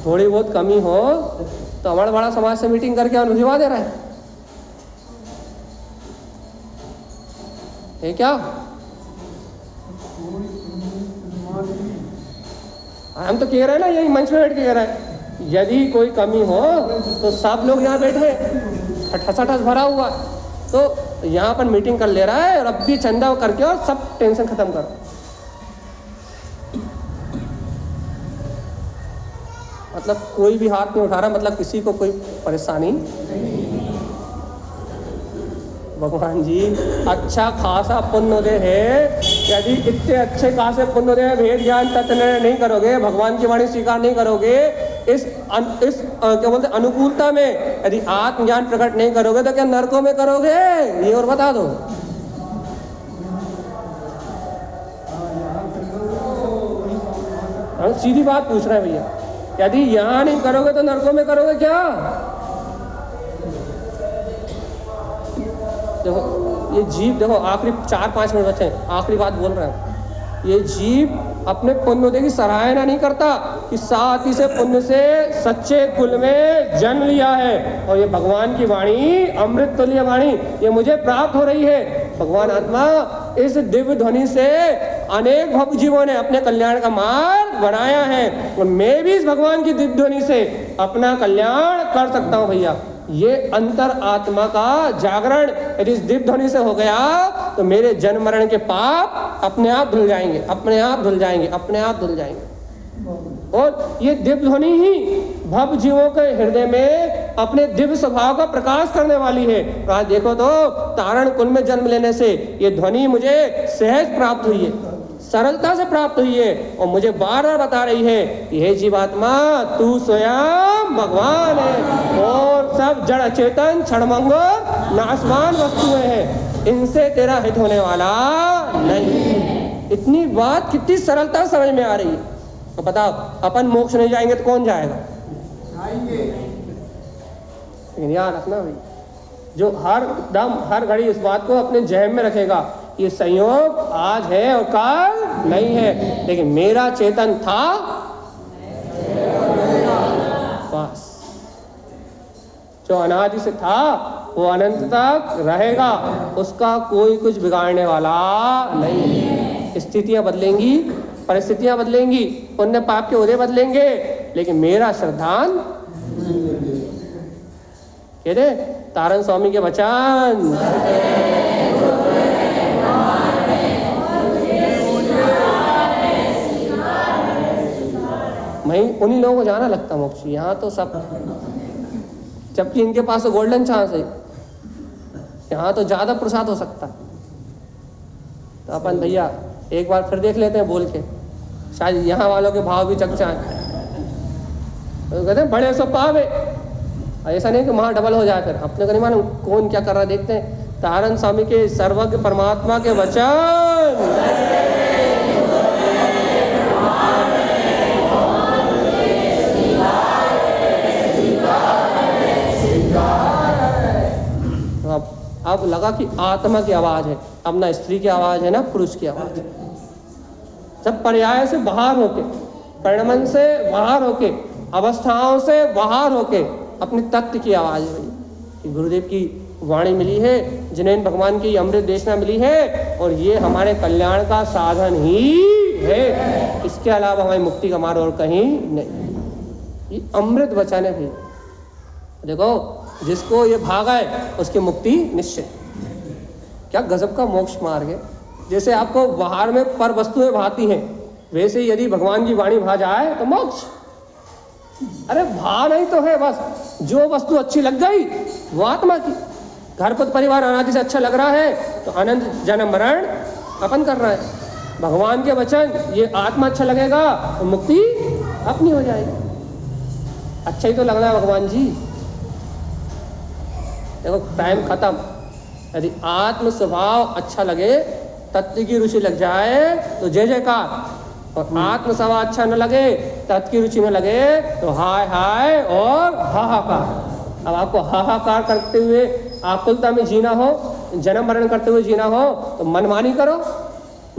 थोड़ी बहुत कमी हो तो हमारा बड़ा समाज से मीटिंग करके अनुभवा दे रहा है क्या? हम तो कह रहे हैं ना, यही मंच में बैठ के कह रहे हैं, यदि कोई कमी हो तो सब लोग यहाँ बैठे, ठसाठस भरा हुआ, तो यहाँ पर मीटिंग कर ले रहा है और अब भी चंदा करके और सब टेंशन खत्म कर। मतलब कोई भी हाथ नहीं उठा रहा, मतलब किसी को कोई परेशानी। भगवान जी अच्छा खासा पुण्योदय है, यदि इतने अच्छे खासे पुण्योदय भेद ज्ञान तत्व नहीं करोगे, भगवान की वाणी स्वीकार नहीं करोगे, इस क्या बोलते अनुकूलता में यदि आत्मज्ञान प्रकट नहीं करोगे तो क्या नरकों में करोगे? ये और बता दो। हम सीधी बात पूछ रहे हैं भैया, यदि यहाँ नहीं करोगे तो नरकों में करोगे क्या? देखो ये जीव, देखो आखिरी 4-5 मिनट बचे, आखिरी बात बोल रहे हैं। ये जीव अपने पुण्योदय की सराहना नहीं करता कि साथ ही से पुण्य से सच्चे कुल में जन्म लिया है और ये भगवान की वाणी अमृत तुल्य वाणी ये मुझे प्राप्त हो रही है। भगवान आत्मा इस दिव्य ध्वनि से अनेक भक्त जीवों ने अपने कल्याण का मार्ग बनाया है और मैं भी इस भगवान की दिव्य ध्वनि से अपना कल्याण कर सकता हूँ भैया। ये अंतर आत्मा का जागरण यदि इस दिव्य ध्वनि से हो गया तो मेरे जन्म मरण के पाप अपने आप धुल जाएंगे, अपने आप धुल जाएंगे, अपने आप धुल जाएंगे। और ये दिव्य ध्वनि ही भव जीवों के हृदय में अपने दिव्य स्वभाव का प्रकाश करने वाली है। तो आज देखो तो तारण कुल में जन्म लेने से ये ध्वनि मुझे सहज प्राप्त हुई है, सरलता से प्राप्त हुई है और मुझे बार बार बता रही है हे जीवात्मा तू स्वयं भगवान है और सब जड़ चेतन क्षणभंगुर नाशवान वस्तुएं हैं, इनसे तेरा हित होने वाला नहीं। इतनी बात कितनी सरलता समझ में आ रही है। तो बताओ अपन मोक्ष नहीं जाएंगे तो कौन जाएगा? लेकिन याद रखना भाई, जो हर दम हर घड़ी इस बात को अपने जहन में रखेगा, ये संयोग आज है और कल नहीं है, लेकिन मेरा चेतन था बस, जो अनादि से था वो अनंत तक रहेगा, उसका कोई कुछ बिगाड़ने वाला नहीं। स्थितियां बदलेंगी, परिस्थितियां बदलेंगी, पुण्य पाप के उदय बदलेंगे, लेकिन मेरा श्रद्धान कहते तारण स्वामी के वचन मैं उन्हीं लोगों को जाना लगता मोक्ष। यहाँ तो सब, जबकि इनके पास तो गोल्डन चांस है, यहाँ तो ज्यादा प्रसाद हो सकता है। तो अपन भैया एक बार फिर देख लेते हैं बोल के, शायद यहाँ वालों के भाव भी चक जाए। तो कहते हैं बड़े सो पावे, ऐसा नहीं कि वहाँ डबल हो जाए, फिर अपने को नहीं मालूम कौन क्या कर रहा है। देखते हैं तारण स्वामी के सर्वज्ञ परमात्मा के वचन। अब लगा कि आत्मा की आवाज है, अब ना स्त्री की आवाज है ना पुरुष की आवाज है। सब पर्याय से बाहर होके, परिणमन से बाहर होके, अवस्थाओं से बाहर होके अपने तत्व की आवाज है भाई। गुरुदेव की वाणी मिली है, जिन्हें भगवान की अमृत देशना मिली है और ये हमारे कल्याण का साधन ही है, इसके अलावा हमारी मुक्ति का मार्ग और कहीं नहीं। ये अमृत वचन है भाई। देखो जिसको ये भागा है उसकी मुक्ति निश्चित। क्या गजब का मोक्ष मार्ग है। जैसे आपको बाहर में पर वस्तुएं भाती हैं, वैसे यदि भगवान की वाणी भा जाए तो मोक्ष। अरे भा नहीं तो है, बस जो वस्तु अच्छी लग गई वो आत्मा की। घर पर परिवार अनादि से अच्छा लग रहा है तो अनंत जन्म मरण अपन कर रहा है। भगवान के वचन ये आत्मा अच्छा लगेगा तो मुक्ति अपनी हो जाएगी। अच्छा ही तो लग रहा है भगवान जी। देखो टाइम खत्म। यदि आत्म स्वभाव अच्छा लगे, तत्व की रुचि लग जाए तो जय जयकार, और आत्म स्वभाव अच्छा न लगे, तत्व की रुचि न लगे तो हाय हाय और हाहाकार। अब आपको हाहाकार करते हुए आकुलता में जीना हो, जन्म मरण करते हुए जीना हो तो मनमानी करो,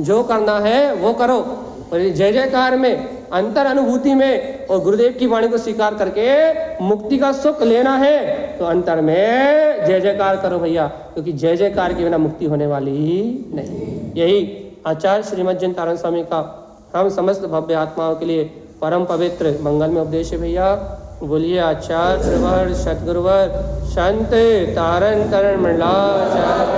जो करना है वो करो। और जय जयकार में अंतर अनुभूति में और गुरुदेव की वाणी को स्वीकार करके मुक्ति का सुख लेना है तो अंतर में जय जयकार करो भैया, क्योंकि जय जयकार के बिना मुक्ति होने वाली ही नहीं। यही आचार्य श्रीमद् जयंतारण स्वामी का हम समस्त भव्य आत्माओं के लिए परम पवित्र मंगल में उपदेश है भैया। बोलिए आचार्य प्रवर सतगुरुवर संत तारण तरण मंडलाचार्य